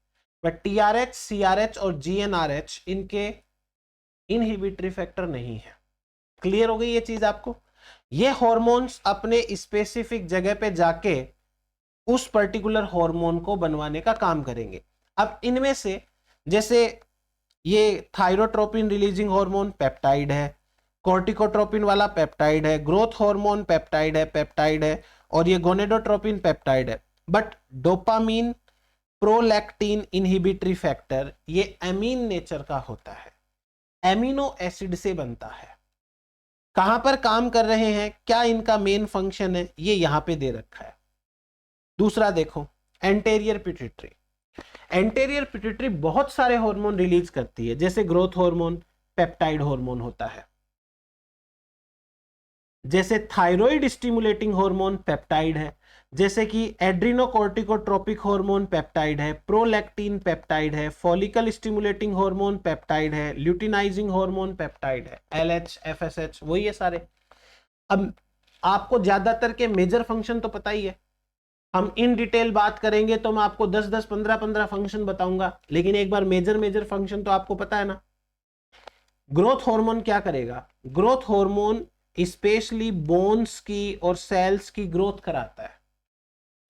बट TRH, CRH और GnRH इनके इनहिबिटरी फैक्टर नहीं है। क्लियर हो गई ये चीज आपको? ये हॉर्मोन्स अपने स्पेसिफिक जगह पे जाके उस पर्टिकुलर हार्मोन को बनवाने का काम करेंगे। अब इनमें से जैसे ये थायरोट्रोपिन रिलीजिंग हार्मोन पेप्टाइड है, कॉर्टिकोट्रोपिन वाला पेप्टाइड है, ग्रोथ हार्मोन पेप्टाइड है और ये गोनेडोट्रोपिन पेप्टाइड है। But dopamine, prolactin inhibitory factor ये एमीन नेचर का होता है, एमिनो एसिड से बनता है। कहां पर काम कर रहे हैं, क्या इनका मेन फंक्शन है, ये यहां पे दे रखा है। दूसरा देखो, एंटेरियर पिट्यूटरी। एंटेरियर पिट्यूटरी बहुत सारे हार्मोन रिलीज करती है, जैसे ग्रोथ हार्मोन पेप्टाइड हार्मोन होता है, जैसे थायराइड स्टिमुलेटिंग हार्मोन पेप्टाइड है, जैसे कि एड्रिनोकोर्टिकोट्रोपिक हार्मोन पेप्टाइड है, प्रोलैक्टिन पेप्टाइड है, फॉलिकल स्टिमुलेटिंग हार्मोन पेप्टाइड है, ल्यूटिनाइजिंग हार्मोन पेप्टाइड है, एलएच, एफएसएच, वही है सारे। अब आपको ज्यादातर के मेजर फंक्शन तो पता ही है, हम इन डिटेल बात करेंगे तो मैं आपको 10-10, 15-15 फंक्शन बताऊंगा, लेकिन एक बार मेजर फंक्शन तो आपको पता है ना। ग्रोथ हार्मोन क्या करेगा, ग्रोथ हार्मोन स्पेशली बोन्स की और सेल्स की ग्रोथ कराता है।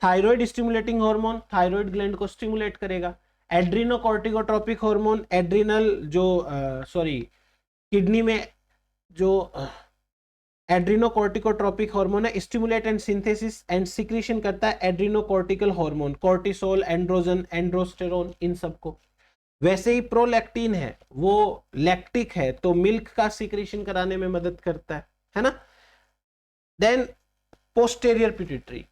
Thyroid stimulating hormone thyroid gland को स्टिमुलेट करेगा। एड्रिनोकॉर्टिकोट्रोपिक हार्मोन एड्रिनल जो किडनी में जो एड्रिनोकॉर्टिकोट्रोपिक हार्मोन है, stimulate and synthesis and secretion करता है एड्रिनोकॉर्टिकल हार्मोन, कॉर्टिसोल, एंड्रोजन, एंड्रोस्टेरोन, इन सबको। वैसे ही प्रोलैक्टिन है, वो लैक्टिक है तो मिल्क का सिक्रीशन कराने में मदद करता है ना। Then posterior pituitary,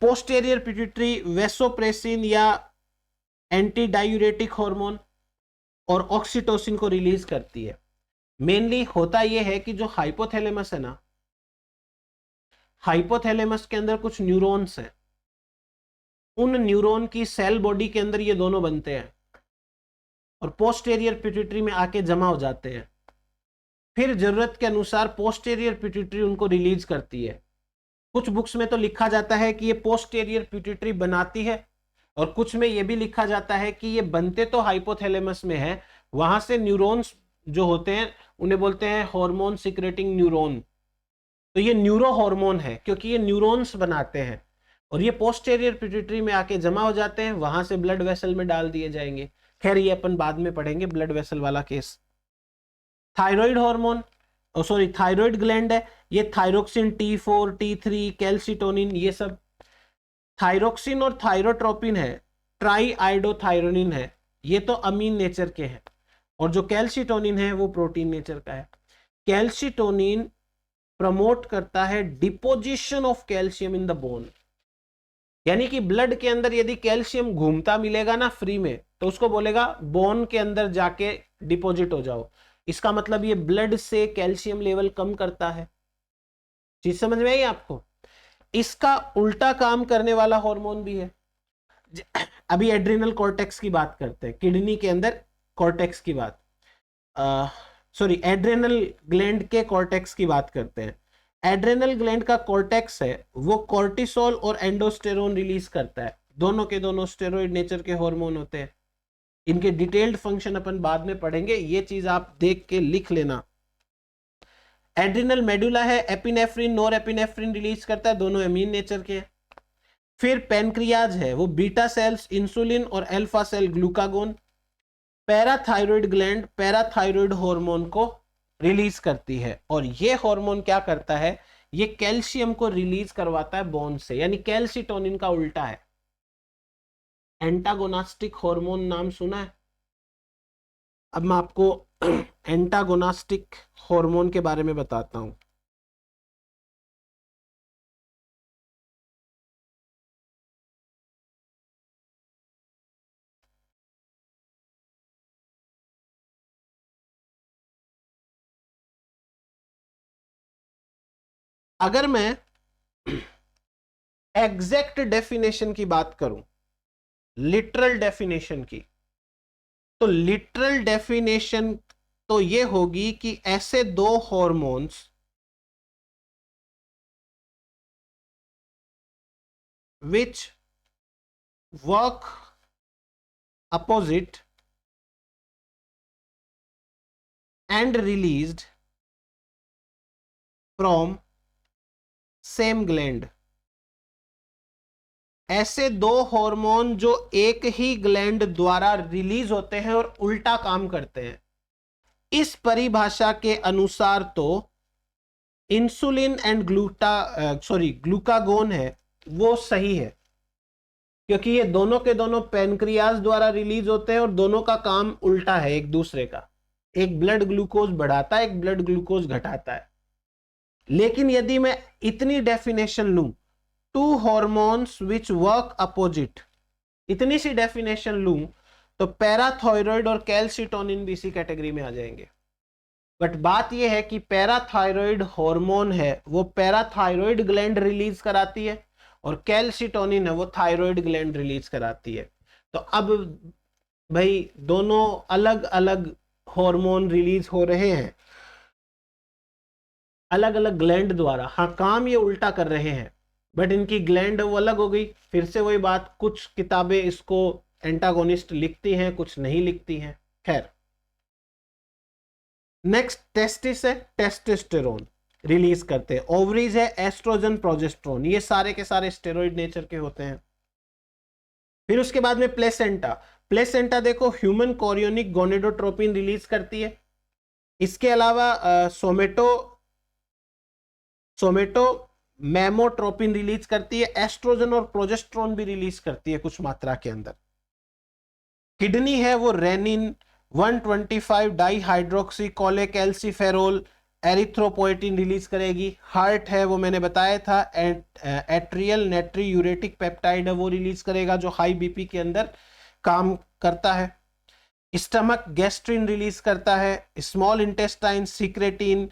posterior pituitary vasopressin या एंटी डायूरेटिक हार्मोन और ऑक्सीटोसिन को रिलीज करती है। मेनली होता यह है कि जो हाइपोथैलेमस है ना, हाइपोथैलेमस के अंदर कुछ न्यूरॉन्स हैं, उन न्यूरॉन की सेल बॉडी के अंदर ये दोनों बनते हैं और पोस्टेरियर पिट्यूटरी में आके जमा हो जाते हैं। फिर जरूरत के अनुसार पोस्टेरियर पिट्यूटरी उनको रिलीज करती है। कुछ बुक्स में तो लिखा जाता है कि ये पोस्टेरियर पिट्यूटरी बनाती है, और कुछ में ये भी लिखा जाता है कि ये बनते तो हाइपोथैलेमस में है, वहां से न्यूरॉन्स जो होते हैं उन्हें बोलते हैं हार्मोन सिक्रेटिंग न्यूरॉन। तो ये न्यूरो हार्मोन है क्योंकि ये न्यूरॉन्स बनाते हैं, और ये पोस्टेरियर पिट्यूटरी में आके जमा हो जाते हैं, वहां से ब्लड वेसल में डाल दिए जाएंगे। खैर ये अपन बाद में पढ़ेंगे ब्लड वेसल वाला case. Thyroid hormone, thyroid gland है, ये थायरोक्सिन, T4, T3, कैल्सिटोनिन, ये सब। थायरोक्सिन और थायरोट्रोपिन है, ट्राई आइडोथायरोनिन है, ये तो अमीन नेचर के हैं, और जो कैल्सिटोनिन है वो प्रोटीन नेचर का है। कैल्सिटोनिन प्रमोट करता है deposition of calcium in the bone, यानी कि ब्लड के अंदर यदि कैल्शियम घूमता मिलेगा ना फ्री में, तो उसको बोलेगा बोन के अंदर जाके डिपॉजिट हो जाओ। इसका मतलब ये ब्लड से कैल्शियम लेवल कम करता है। चीज समझ में आई आपको? इसका उल्टा काम करने वाला हार्मोन भी है। अभी एड्रिनल कॉर्टेक्स की बात करते हैं, किडनी के अंदर कॉर्टेक्स की बात, एड्रेनल ग्लैंड के कॉर्टेक्स की बात करते हैं। एड्रेनल ग्लैंड का कॉर्टेक्स है वो कॉर्टिसोल और एंडोस्टेरोन रिलीज करता है, दोनों के दोनों स्टेरॉइड नेचर के हार्मोन होते हैं। इनके डिटेल्ड फंक्शन अपन बाद में पढ़ेंगे, ये चीज आप देख के लिख लेना। एड्रिनल मेडुला है, एपिनेफ्रिन, नोर एपिनेफ्रिन रिलीज करता है, दोनों एमीन नेचर के हैं। फिर पेनक्रियाज है, वो बीटा सेल्स इंसुलिन और alpha cell glucagon. Parathyroid gland parathyroid hormone को रिलीज करती है, और ये हार्मोन क्या करता है, ये कैल्शियम को रिलीज करवाता है बोन से, यानी कैल्सिटोनिन का उल्टा है। एंटागोनास्टिक हार्मोन नाम सुना है? अब मैं आपको एंटागोनास्टिक हार्मोन के बारे में बताता हूं। अगर मैं एग्जैक्ट डेफिनेशन की बात करूं, लिटरल डेफिनेशन की, तो लिटरल डेफिनेशन तो ये होगी कि ऐसे दो hormones which work opposite and released from same gland. ऐसे दो हार्मोन जो एक ही ग्लैंड द्वारा रिलीज होते हैं और उल्टा काम करते हैं, इस परिभाषा के अनुसार तो इंसुलिन एंड ग्लूकागोन है वो सही है, क्योंकि ये दोनों के दोनों पैनक्रियाज द्वारा रिलीज होते हैं और दोनों का काम उल्टा है एक दूसरे का। एक ब्लड ग्लूकोज बढ़ाता है, एक ब्लड ग्लूकोज घटाता है। लेकिन यदि मैं इतनी डेफिनेशन लूं, to hormones which work opposite, इतनी सी डेफिनेशन लूं, तो पैराथायरॉयड और कैल्सिटोनिन भी इसी कैटेगरी में आ जाएंगे। बट बात यह है कि पैराथायरॉयड हार्मोन है वो पैराथायरॉयड ग्लैंड रिलीज कराती है, और कैल्सिटोनिन है वो थायराइड ग्लैंड रिलीज कराती है। तो अब भाई दोनों अलग अलग हार्मोन रिलीज हो रहे हैं अलग अलग ग्लैंड द्वारा। हाँ, काम ये उल्टा कर रहे हैं, बट इनकी ग्लैंड वो अलग हो गई। फिर से वही बात, कुछ किताबें इसको एंटागोनिस्ट लिखती हैं, कुछ नहीं लिखती हैं। खैर, नेक्स्ट टेस्टिस है, टेस्टोस्टेरोन रिलीज करते हैं। ओवरीज है, एस्ट्रोजन प्रोजेस्टेरोन, ये सारे के सारे स्टेरॉइड नेचर के होते हैं। फिर उसके बाद में प्लेसेंटा। प्लेसेंटा देखो ह्यूमन कोरियोनिक गोनेडोट्रोपिन रिलीज करती है। इसके अलावा सोमेटो मेमोट्रोपिन रिलीज करती है। एस्ट्रोजन और प्रोजेस्टेरोन भी रिलीज करती है कुछ मात्रा के अंदर। किडनी है वो रेनिन 125 डाईहाइड्रोक्सी कोलेकैल्सिफेरोल एरिथ्रोपोएटिन रिलीज करेगी। हार्ट है वो मैंने बताया था, एट्रियल नेट्रीयूरेटिक पेप्टाइड है वो रिलीज करेगा जो हाई बीपी के अंदर काम करता है। स्टमक गैस्ट्रिन रिलीज करता है। स्मॉल इंटेस्टाइन सीक्रेटिन,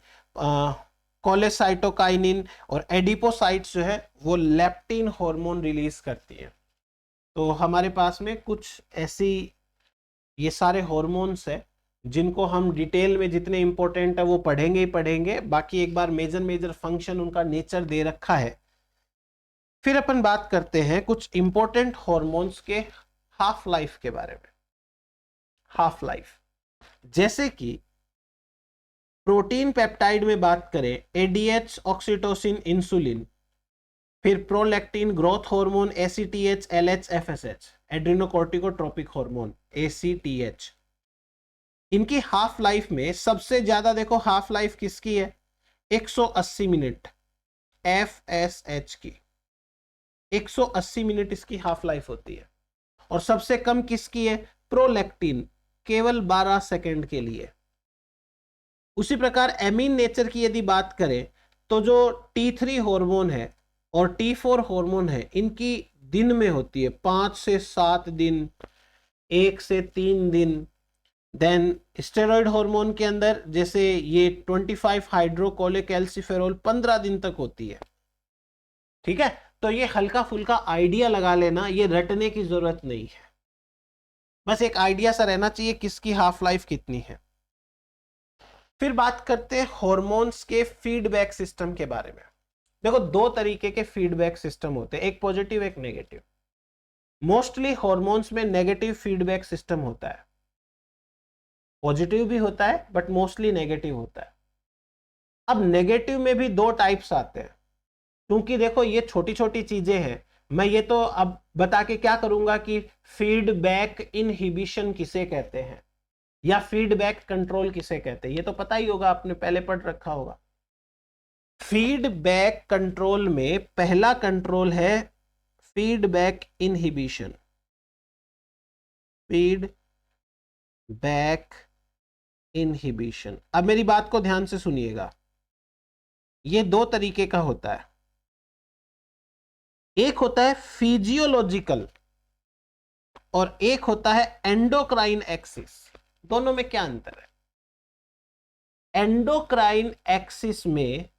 कोलेसाइटोकाइनिन, और एडिपोसाइट्स जो है वो लेप्टिन हार्मोन रिलीज करती है। तो हमारे पास में कुछ ऐसी ये सारे हार्मोन्स है जिनको हम डिटेल में जितने इंपॉर्टेंट है वो पढ़ेंगे ही पढ़ेंगे। बाकी एक बार मेजर फंक्शन उनका नेचर दे रखा है। फिर अपन बात करते हैं कुछ इंपॉर्टेंट हार्मोन्स के हाफ लाइफ के बारे में। हाफ लाइफ जैसे कि प्रोटीन पेप्टाइड में बात करें, एडीएच, ऑक्सीटोसिन, इंसुलिन, फिर prolactin, growth hormone, ACTH, LH, FSH, adrenocorticotropic hormone, ACTH. इनकी हाफ लाइफ में सबसे ज्यादा देखो हाफ लाइफ किसकी है? 180 मिनट एफएसएच की 180 मिनट इसकी हाफ लाइफ होती है। और सबसे कम किसकी है? प्रोलैक्टिन, केवल 12 सेकंड के लिए। उसी प्रकार एमीन नेचर की यदि बात करें तो जो T3 हार्मोन है और T4 हार्मोन है, इनकी दिन में होती है 5 से 7 दिन, 1 से 3 दिन। देन स्टेरॉइड हार्मोन के अंदर जैसे ये 25 हाइड्रोकोलेकैल्सिफेरोल 15 दिन तक होती है। ठीक है, तो ये हल्का फुल्का आइडिया लगा लेना, ये रटने की जरूरत नहीं है, बस एक आइडिया सा रहना चाहिए किसकी हाफ लाइफ कितनी है। फिर बात करते हैं हार्मोन्स के फीडबैक सिस्टम के बारे में। देखो, दो तरीके के फीडबैक सिस्टम होते हैं, एक पॉजिटिव एक नेगेटिव। मोस्टली हार्मोन्स में नेगेटिव फीडबैक सिस्टम होता है, पॉजिटिव भी होता है बट मोस्टली नेगेटिव होता है। अब नेगेटिव में भी दो टाइप्स आते हैं, क्योंकि देखो ये छोटी छोटी चीजें हैं। मैं ये तो अब बता के क्या करूंगा कि फीडबैक इनहिबिशन किसे कहते हैं या फीडबैक कंट्रोल किसे कहते हैं, ये तो पता ही होगा, आपने पहले पढ़ रखा होगा। फीडबैक कंट्रोल में पहला कंट्रोल है फीडबैक इनहिबिशन। फीडबैक इनहिबिशन, अब मेरी बात को ध्यान से सुनिएगा, ये दो तरीके का होता है। एक होता है फिजियोलॉजिकल और एक होता है एंडोक्राइन एक्सिस। दोनों में क्या अंतर है? एंडोक्राइन एक्सिस में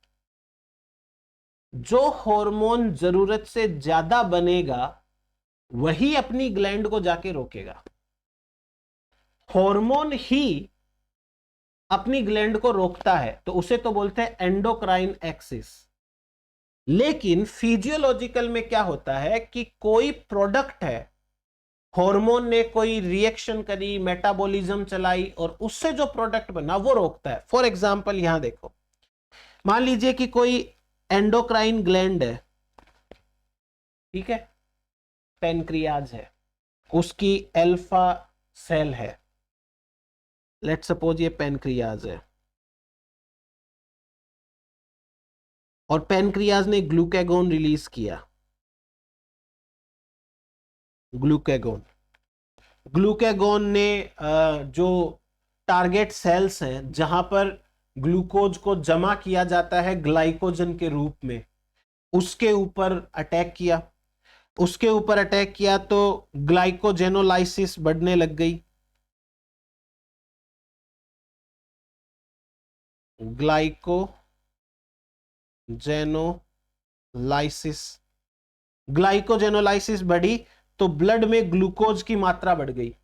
जो हार्मोन जरूरत से ज्यादा बनेगा वही अपनी ग्लैंड को जाके रोकेगा। हार्मोन ही अपनी ग्लैंड को रोकता है तो उसे तो बोलते हैं एंडोक्राइन एक्सिस। लेकिन फिजियोलॉजिकल में क्या होता है कि कोई प्रोडक्ट है, हार्मोन ने कोई रिएक्शन करी, मेटाबॉलिज्म चलाई और उससे जो प्रोडक्ट बना वो रोकता है। फॉर एग्जांपल यहां देखो, मान लीजिए कि कोई एंडोक्राइन ग्लैंड है, ठीक है, पैनक्रियाज है, उसकी अल्फा सेल है, लेट सपोज ये पैनक्रियाज है, और पैनक्रियाज ने ग्लूकागोन रिलीज किया। ग्लूकागोन ने जो टारगेट सेल्स हैं जहां पर ग्लूकोज को जमा किया जाता है ग्लाइकोजन के रूप में, उसके ऊपर अटैक किया। तो ग्लाइकोजेनोलाइसिस बढ़ने लग गई। ग्लाइकोजेनोलाइसिस बढ़ी तो ब्लड में ग्लूकोज की मात्रा बढ़ गई,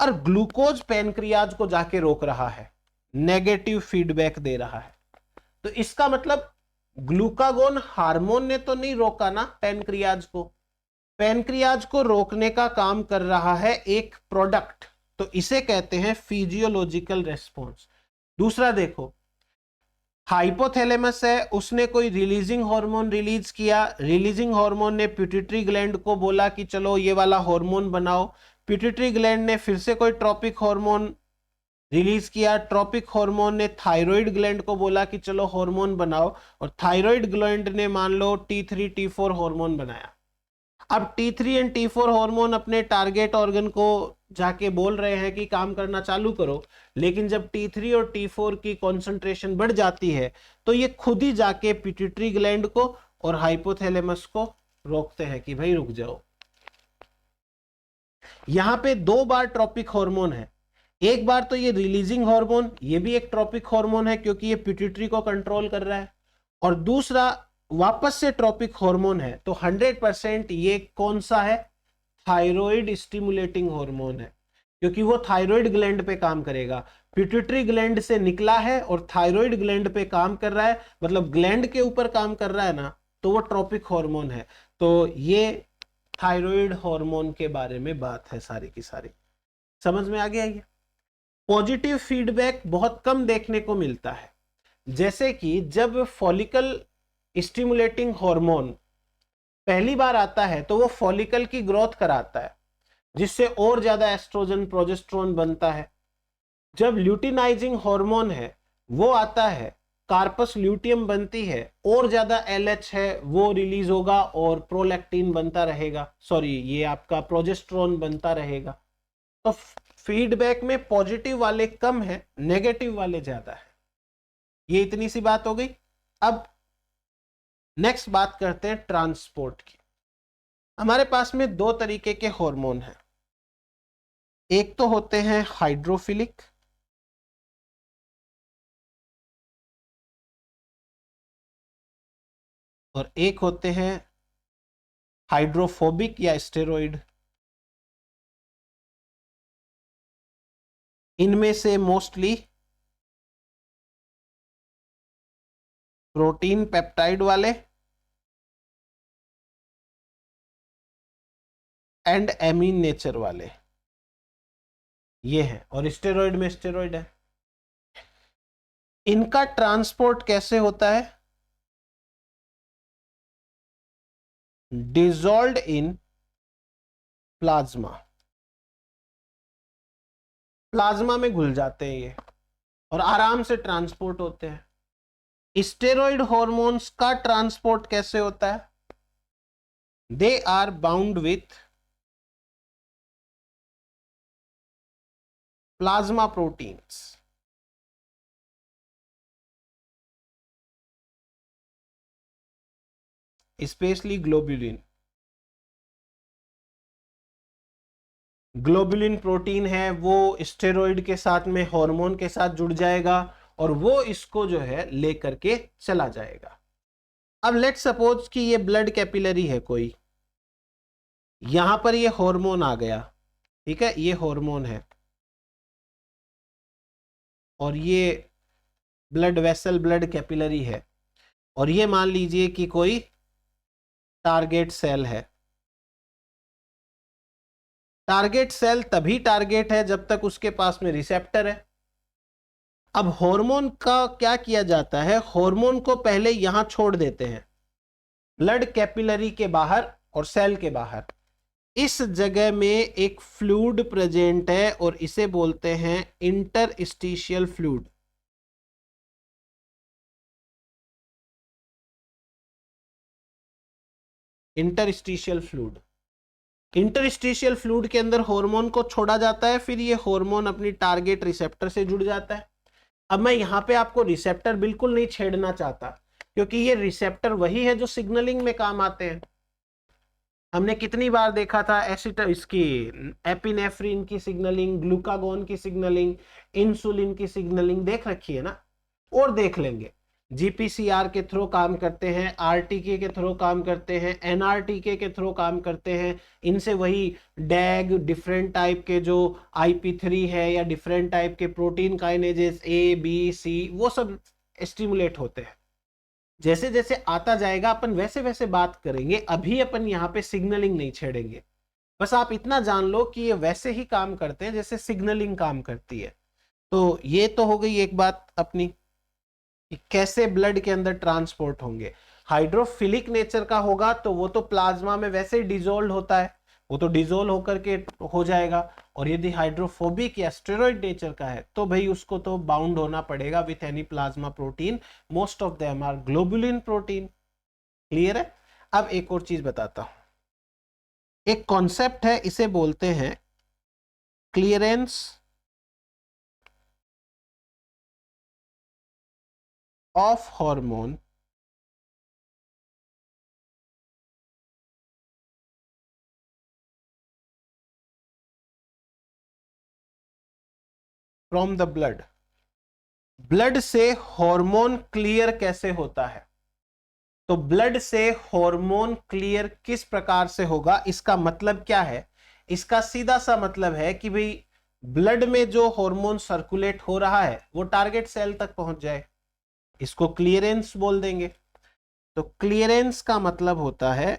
और ग्लूकोज पैनक्रियाज को जाके रोक रहा है, नेगेटिव फीडबैक दे रहा है। तो इसका मतलब ग्लूकागोन हार्मोन ने तो नहीं रोका ना पैनक्रियाज को, पैनक्रियाज को रोकने का काम कर रहा है एक प्रोडक्ट, तो इसे कहते हैं फिजियोलॉजिकल रेस्पॉन्स। दूसरा देखो, हाइपोथैलेमस है, उसने कोई रिलीजिंग हार्मोन रिलीज किया, रिलीजिंग हार्मोन ने पिट्यूटरी ग्लैंड को बोला कि चलो ये वाला हार्मोन बनाओ, पिट्यूटरी ग्लैंड ने फिर से कोई ट्रॉपिक हार्मोन रिलीज किया, ट्रॉपिक हार्मोन ने थायराइड ग्लैंड को बोला कि चलो हार्मोन बनाओ, और थायराइड ग्लैंड ने मान लो T3 T4 हार्मोन बनाया। अब T3 एंड T4 हार्मोन अपने टारगेट ऑर्गन को जाके बोल रहे हैं कि काम करना चालू करो, लेकिन जब T3 और T4 की कॉन्सेंट्रेशन बढ़ जाती है तो ये खुद ही जाके पिट्यूटरी ग्लैंड को और हाइपोथैलेमस को रोकते हैं कि भाई रुक जाओ। यहां पे दो बार ट्रॉपिक हार्मोन है, एक बार तो ये रिलीजिंग हार्मोन, ये भी एक ट्रॉपिक हार्मोन है क्योंकि ये पिट्यूटरी को कंट्रोल कर रहा है, और दूसरा वापस से ट्रॉपिक हार्मोन है। तो 100% ये कौन सा है? थायराइड स्टिमुलेटिंग हार्मोन है, क्योंकि वो थायराइड ग्लैंड पे काम करेगा। पिट्यूटरी ग्लैंड से निकला है और थायराइड ग्लैंड पे काम कर रहा है, मतलब ग्लैंड के ऊपर काम कर रहा है ना, तो वो ट्रॉपिक हार्मोन है। तो ये थायराइड हार्मोन के बारे में बात है सारी की सारी। समझ में आ गया? ये पॉजिटिव फीडबैक बहुत कम देखने को मिलता है, जैसे कि जब फॉलिकल स्टिमुलेटिंग हार्मोन पहली बार आता है तो वो फॉलिकल की ग्रोथ कराता है, जिससे और ज्यादा एस्ट्रोजन प्रोजेस्टेरोन बनता है। जब ल्यूटिनाइजिंग हार्मोन है वो आता है, कार्पस ल्यूटियम बनती है, और ज्यादा LH है वो रिलीज होगा और प्रोलैक्टिन बनता रहेगा, सॉरी ये आपका प्रोजेस्टेरोन बनता रहेगा। तो फीडबैक में पॉजिटिव वाले कम है, नेगेटिव वाले ज्यादा है। ये इतनी सी बात हो गई। अब नेक्स्ट बात करते हैं ट्रांसपोर्ट की। हमारे पास में दो तरीके के हार्मोन हैं, एक तो होते हैं हाइड्रोफिलिक, और एक होते हैं हाइड्रोफोबिक या स्टेरॉइड। इनमें से मोस्टली प्रोटीन पेप्टाइड वाले एंड एमीन नेचर वाले ये हैं, और स्टेरॉइड में स्टेरॉइड है। इनका ट्रांसपोर्ट कैसे होता है? डिसॉल्व्ड इन प्लाज्मा, प्लाज्मा में घुल जाते हैं ये और आराम से ट्रांसपोर्ट होते हैं। स्टेरॉइड हॉर्मोन्स का ट्रांसपोर्ट कैसे होता है? They are bound with plasma proteins, specially globulin. Globulin protein है वो स्टेरॉइड के साथ में हार्मोन के साथ जुड़ जाएगा और वो इसको जो है लेकर के चला जाएगा। अब लेट सपोज कि ये ब्लड कैपिलरी है कोई, यहां पर ये हार्मोन आ गया, ठीक है, ये हार्मोन है, और ये ब्लड वेसल ब्लड कैपिलरी है, और ये मान लीजिए कि कोई टारगेट सेल है। टारगेट सेल तभी टारगेट है जब तक उसके पास में रिसेप्टर है। अब हार्मोन का क्या किया जाता है, हार्मोन को पहले यहां छोड़ देते हैं ब्लड कैपिलरी के बाहर और सेल के बाहर। इस जगह में एक फ्लूइड प्रेजेंट है और इसे बोलते हैं interstitial fluid. Interstitial fluid, interstitial fluid के अंदर हार्मोन को छोड़ा जाता है, फिर ये हार्मोन अपनी टारगेट रिसेप्टर से जुड़ जाता है। अब मैं यहां पे आपको रिसेप्टर बिल्कुल नहीं छेड़ना चाहता, क्योंकि ये रिसेप्टर वही है जो सिग्नलिंग में काम आते हैं। हमने कितनी बार देखा था इसकी एपिनेफ्रिन की सिग्नलिंग, ग्लूकागोन की सिग्नलिंग, इंसुलिन की सिग्नलिंग देख रखी है ना, और देख लेंगे। जीपीसीआर के थ्रू काम करते हैं, आरटीके के थ्रू काम करते हैं, एनआरटीके के थ्रू काम करते हैं। इनसे वही डैग, डिफरेंट टाइप के जो IP3 है या डिफरेंट टाइप के protein kinases A B C वो सब स्टिमुलेट होते हैं। जैसे जैसे आता जाएगा अपन वैसे वैसे बात करेंगे, अभी अपन यहाँ पे सिग्नलिंग नहीं छेड़ेंगे। बस आप इतना जान लो कि ये वैसे ही काम करते हैं जैसे सिग्नलिंग काम करती है। तो ये तो हो गई एक बात अपनी कि कैसे ब्लड के अंदर ट्रांसपोर्ट होंगे। हाइड्रोफिलिक नेचर का होगा तो वो तो प्लाज्मा में वैसे ही डिजोल्व होता है, वो तो डिजोल्व होकर के हो जाएगा। और यदि हाइड्रोफोबिक या स्टेरॉइड नेचर का है तो भाई उसको तो बाउंड होना पड़ेगा with any plasma protein. Most of them are globulin protein. Clear है। अब एक और चीज बताता हूं, एक कॉन्सेप्ट है, इसे बोलते हैं clearance of hormone from the blood. Blood से हार्मोन क्लियर कैसे होता है, तो ब्लड से हार्मोन क्लियर किस प्रकार से होगा, इसका मतलब क्या है। इसका सीधा सा मतलब है कि भाई ब्लड में जो हार्मोन सर्कुलेट हो रहा है वो टारगेट सेल तक पहुंच जाए, इसको क्लियरेंस बोल देंगे। तो क्लियरेंस का मतलब होता है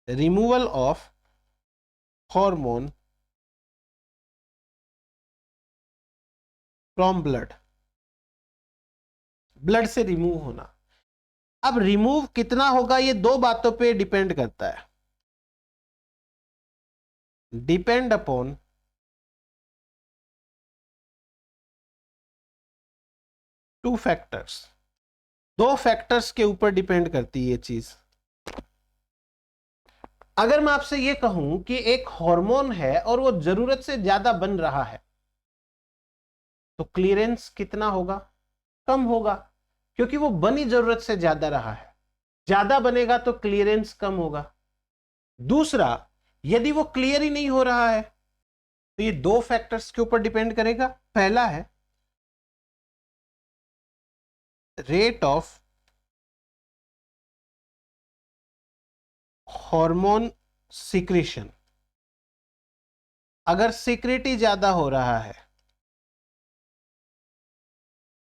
removal of hormone from blood, blood से रिमूव होना। अब रिमूव कितना होगा ये दो बातों पे डिपेंड करता है, डिपेंड अपॉन टू फैक्टर्स। दो फैक्टर्स के ऊपर डिपेंड करती है ये चीज। अगर मैं आपसे ये कहूं कि एक हार्मोन है और वो जरूरत से ज्यादा बन रहा है तो क्लियरेंस कितना होगा, कम होगा, क्योंकि वो बनी जरूरत से ज्यादा रहा है। ज्यादा बनेगा तो क्लियरेंस कम होगा। दूसरा, यदि वो क्लियर ही नहीं हो रहा है तो ये दो फैक्टर्स के ऊपर डिपेंड करेगा। पहला है रेट ऑफ हार्मोन सिक्रीशन। अगर सिक्रेटी ज्यादा हो रहा है,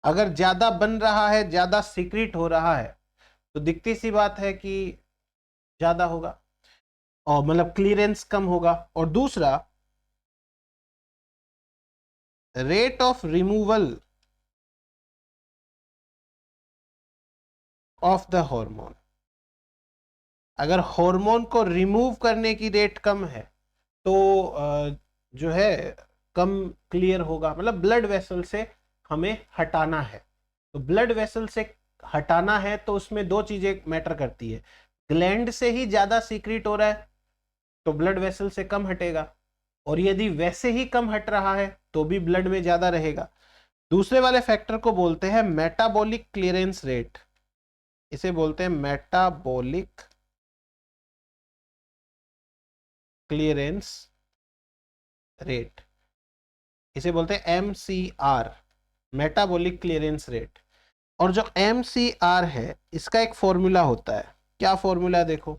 अगर ज्यादा बन रहा है, ज्यादा सीक्रेट हो रहा है, तो दिखती सी बात है कि ज्यादा होगा और मतलब क्लियरेंस कम होगा। और दूसरा, rate of removal of the hormone. अगर हार्मोन को रिमूव करने की रेट कम है तो जो है कम क्लियर होगा। मतलब ब्लड वेसल से हमें हटाना है, तो ब्लड वेसल से हटाना है तो उसमें दो चीजें मैटर करती है। ग्लैंड से ही ज्यादा सीक्रेट हो रहा है तो ब्लड वेसल से कम हटेगा, और यदि वैसे ही कम हट रहा है तो भी ब्लड में ज्यादा रहेगा। दूसरे वाले फैक्टर को बोलते हैं मेटाबॉलिक क्लियरेंस रेट, इसे बोलते हैं मेटाबॉलिक क्लियरेंस रेट, इसे बोलते हैं MCR, मेटाबॉलिक क्लियरेंस रेट। और जो MCR है इसका एक फॉर्मूला होता है। क्या फॉर्मूला देखो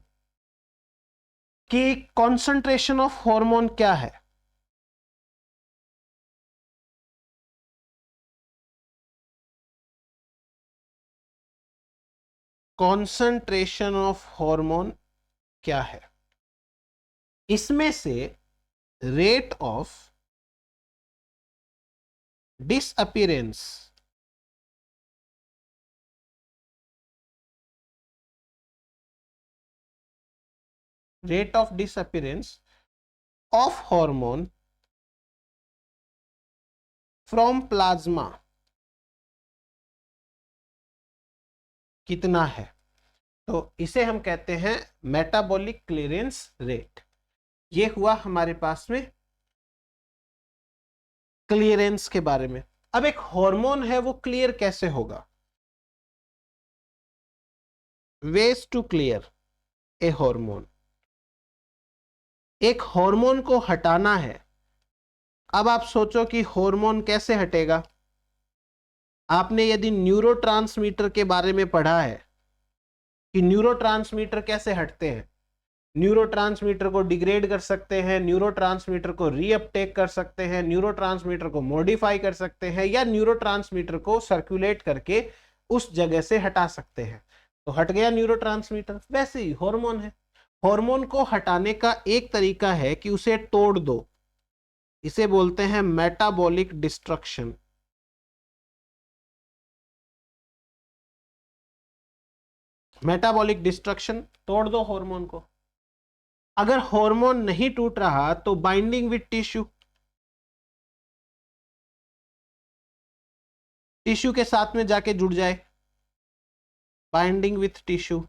कि कॉन्सेंट्रेशन ऑफ हार्मोन क्या है, कॉन्सेंट्रेशन ऑफ हार्मोन क्या है। इसमें से rate of disappearance of hormone from plasma कितना है, तो इसे हम कहते हैं मेटाबॉलिक क्लीयरेंस रेट। ये हुआ हमारे पास में क्लियरेंस के बारे में। अब एक हार्मोन है, वो क्लियर कैसे होगा? Ways to clear a hormone, एक हार्मोन को हटाना है। अब आप सोचो कि हार्मोन कैसे हटेगा। आपने यदि न्यूरोट्रांसमीटर के बारे में पढ़ा है कि न्यूरोट्रांसमीटर कैसे हटते हैं, न्यूरोट्रांसमीटर को डिग्रेड कर सकते हैं, न्यूरोट्रांसमीटर को रीअपटेक कर सकते हैं, न्यूरोट्रांसमीटर को मॉडिफाई कर सकते हैं, या न्यूरोट्रांसमीटर को सर्कुलेट करके उस जगह से हटा सकते हैं। तो हट गया न्यूरोट्रांसमीटर। वैसे ही हार्मोन है, हार्मोन को हटाने का एक तरीका है कि उसे तोड़ दो, इसे बोलते हैं मेटाबॉलिक डिस्ट्रक्शन। मेटाबॉलिक डिस्ट्रक्शन, तोड़ दो हार्मोन को। अगर हार्मोन नहीं टूट रहा तो बाइंडिंग विद टिश्यू, टिश्यू के साथ में जाके जुड़ जाए, बाइंडिंग विथ टिश्यू,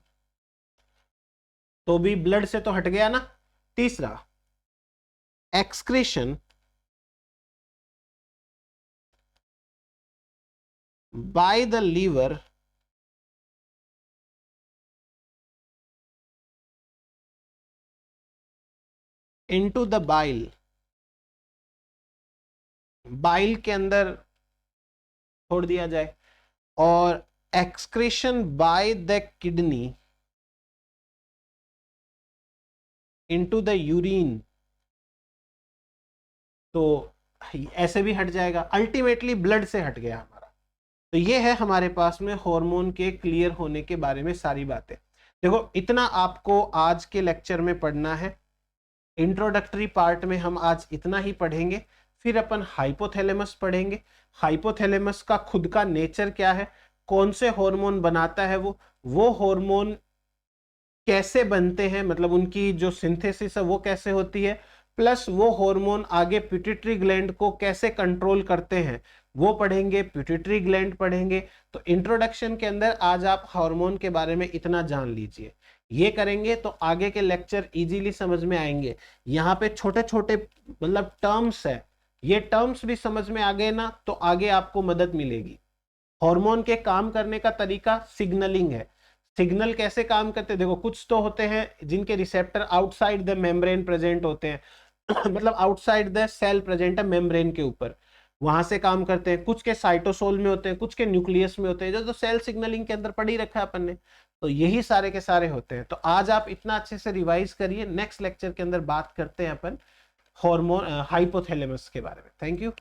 तो भी ब्लड से तो हट गया ना। तीसरा, excretion by the liver into the bile, bile के अंदर छोड़ दिया जाए। और excretion by the kidney into the urine, तो ऐसे भी हट जाएगा। अल्टीमेटली ब्लड से हट गया हमारा। तो ये है हमारे पास में हार्मोन के क्लियर होने के बारे में सारी बातें। देखो, इतना आपको आज के लेक्चर में पढ़ना है। इंट्रोडक्टरी पार्ट में हम आज इतना ही पढ़ेंगे, फिर अपन हाइपोथैलेमस पढ़ेंगे। हाइपोथैलेमस का खुद का नेचर क्या है, कौन से हार्मोन बनाता है वो हार्मोन कैसे बनते हैं, मतलब उनकी जो सिंथेसिस है वो कैसे होती है, प्लस वो हार्मोन आगे पिट्यूटरी ग्लैंड को कैसे कंट्रोल करते हैं वो पढ़ेंगे, पिट्यूटरी ग्लैंड पढ़ेंगे। तो इंट्रोडक्शन के अंदर आज आप हार्मोन के बारे में इतना जान लीजिए। ये करेंगे तो आगे के लेक्चर इजीली समझ में आएंगे। यहाँ पे छोटे छोटे मतलब टर्म्स है, ये टर्म्स भी समझ में आ गए ना तो आगे आपको मदद मिलेगी। हार्मोन के काम करने का तरीका सिग्नलिंग है। सिग्नल कैसे काम करते हैं, देखो कुछ तो होते हैं जिनके receptor outside the membrane present होते हैं मतलब आउटसाइड द सेल प्रेजेंट है मेम्ब्रेन के ऊपर, वहां से काम करते हैं। कुछ के साइटोसोल में होते हैं, कुछ के न्यूक्लियस में होते हैं, जो तो सेल सिग्नलिंग के अंदर पढ़ ही रखा है अपन ने। तो यही सारे के सारे होते हैं। तो आज आप इतना अच्छे से रिवाइज करिए, नेक्स्ट लेक्चर के अंदर बात करते हैं अपन हार्मोन हाइपोथैलेमस के बारे में। Thank you.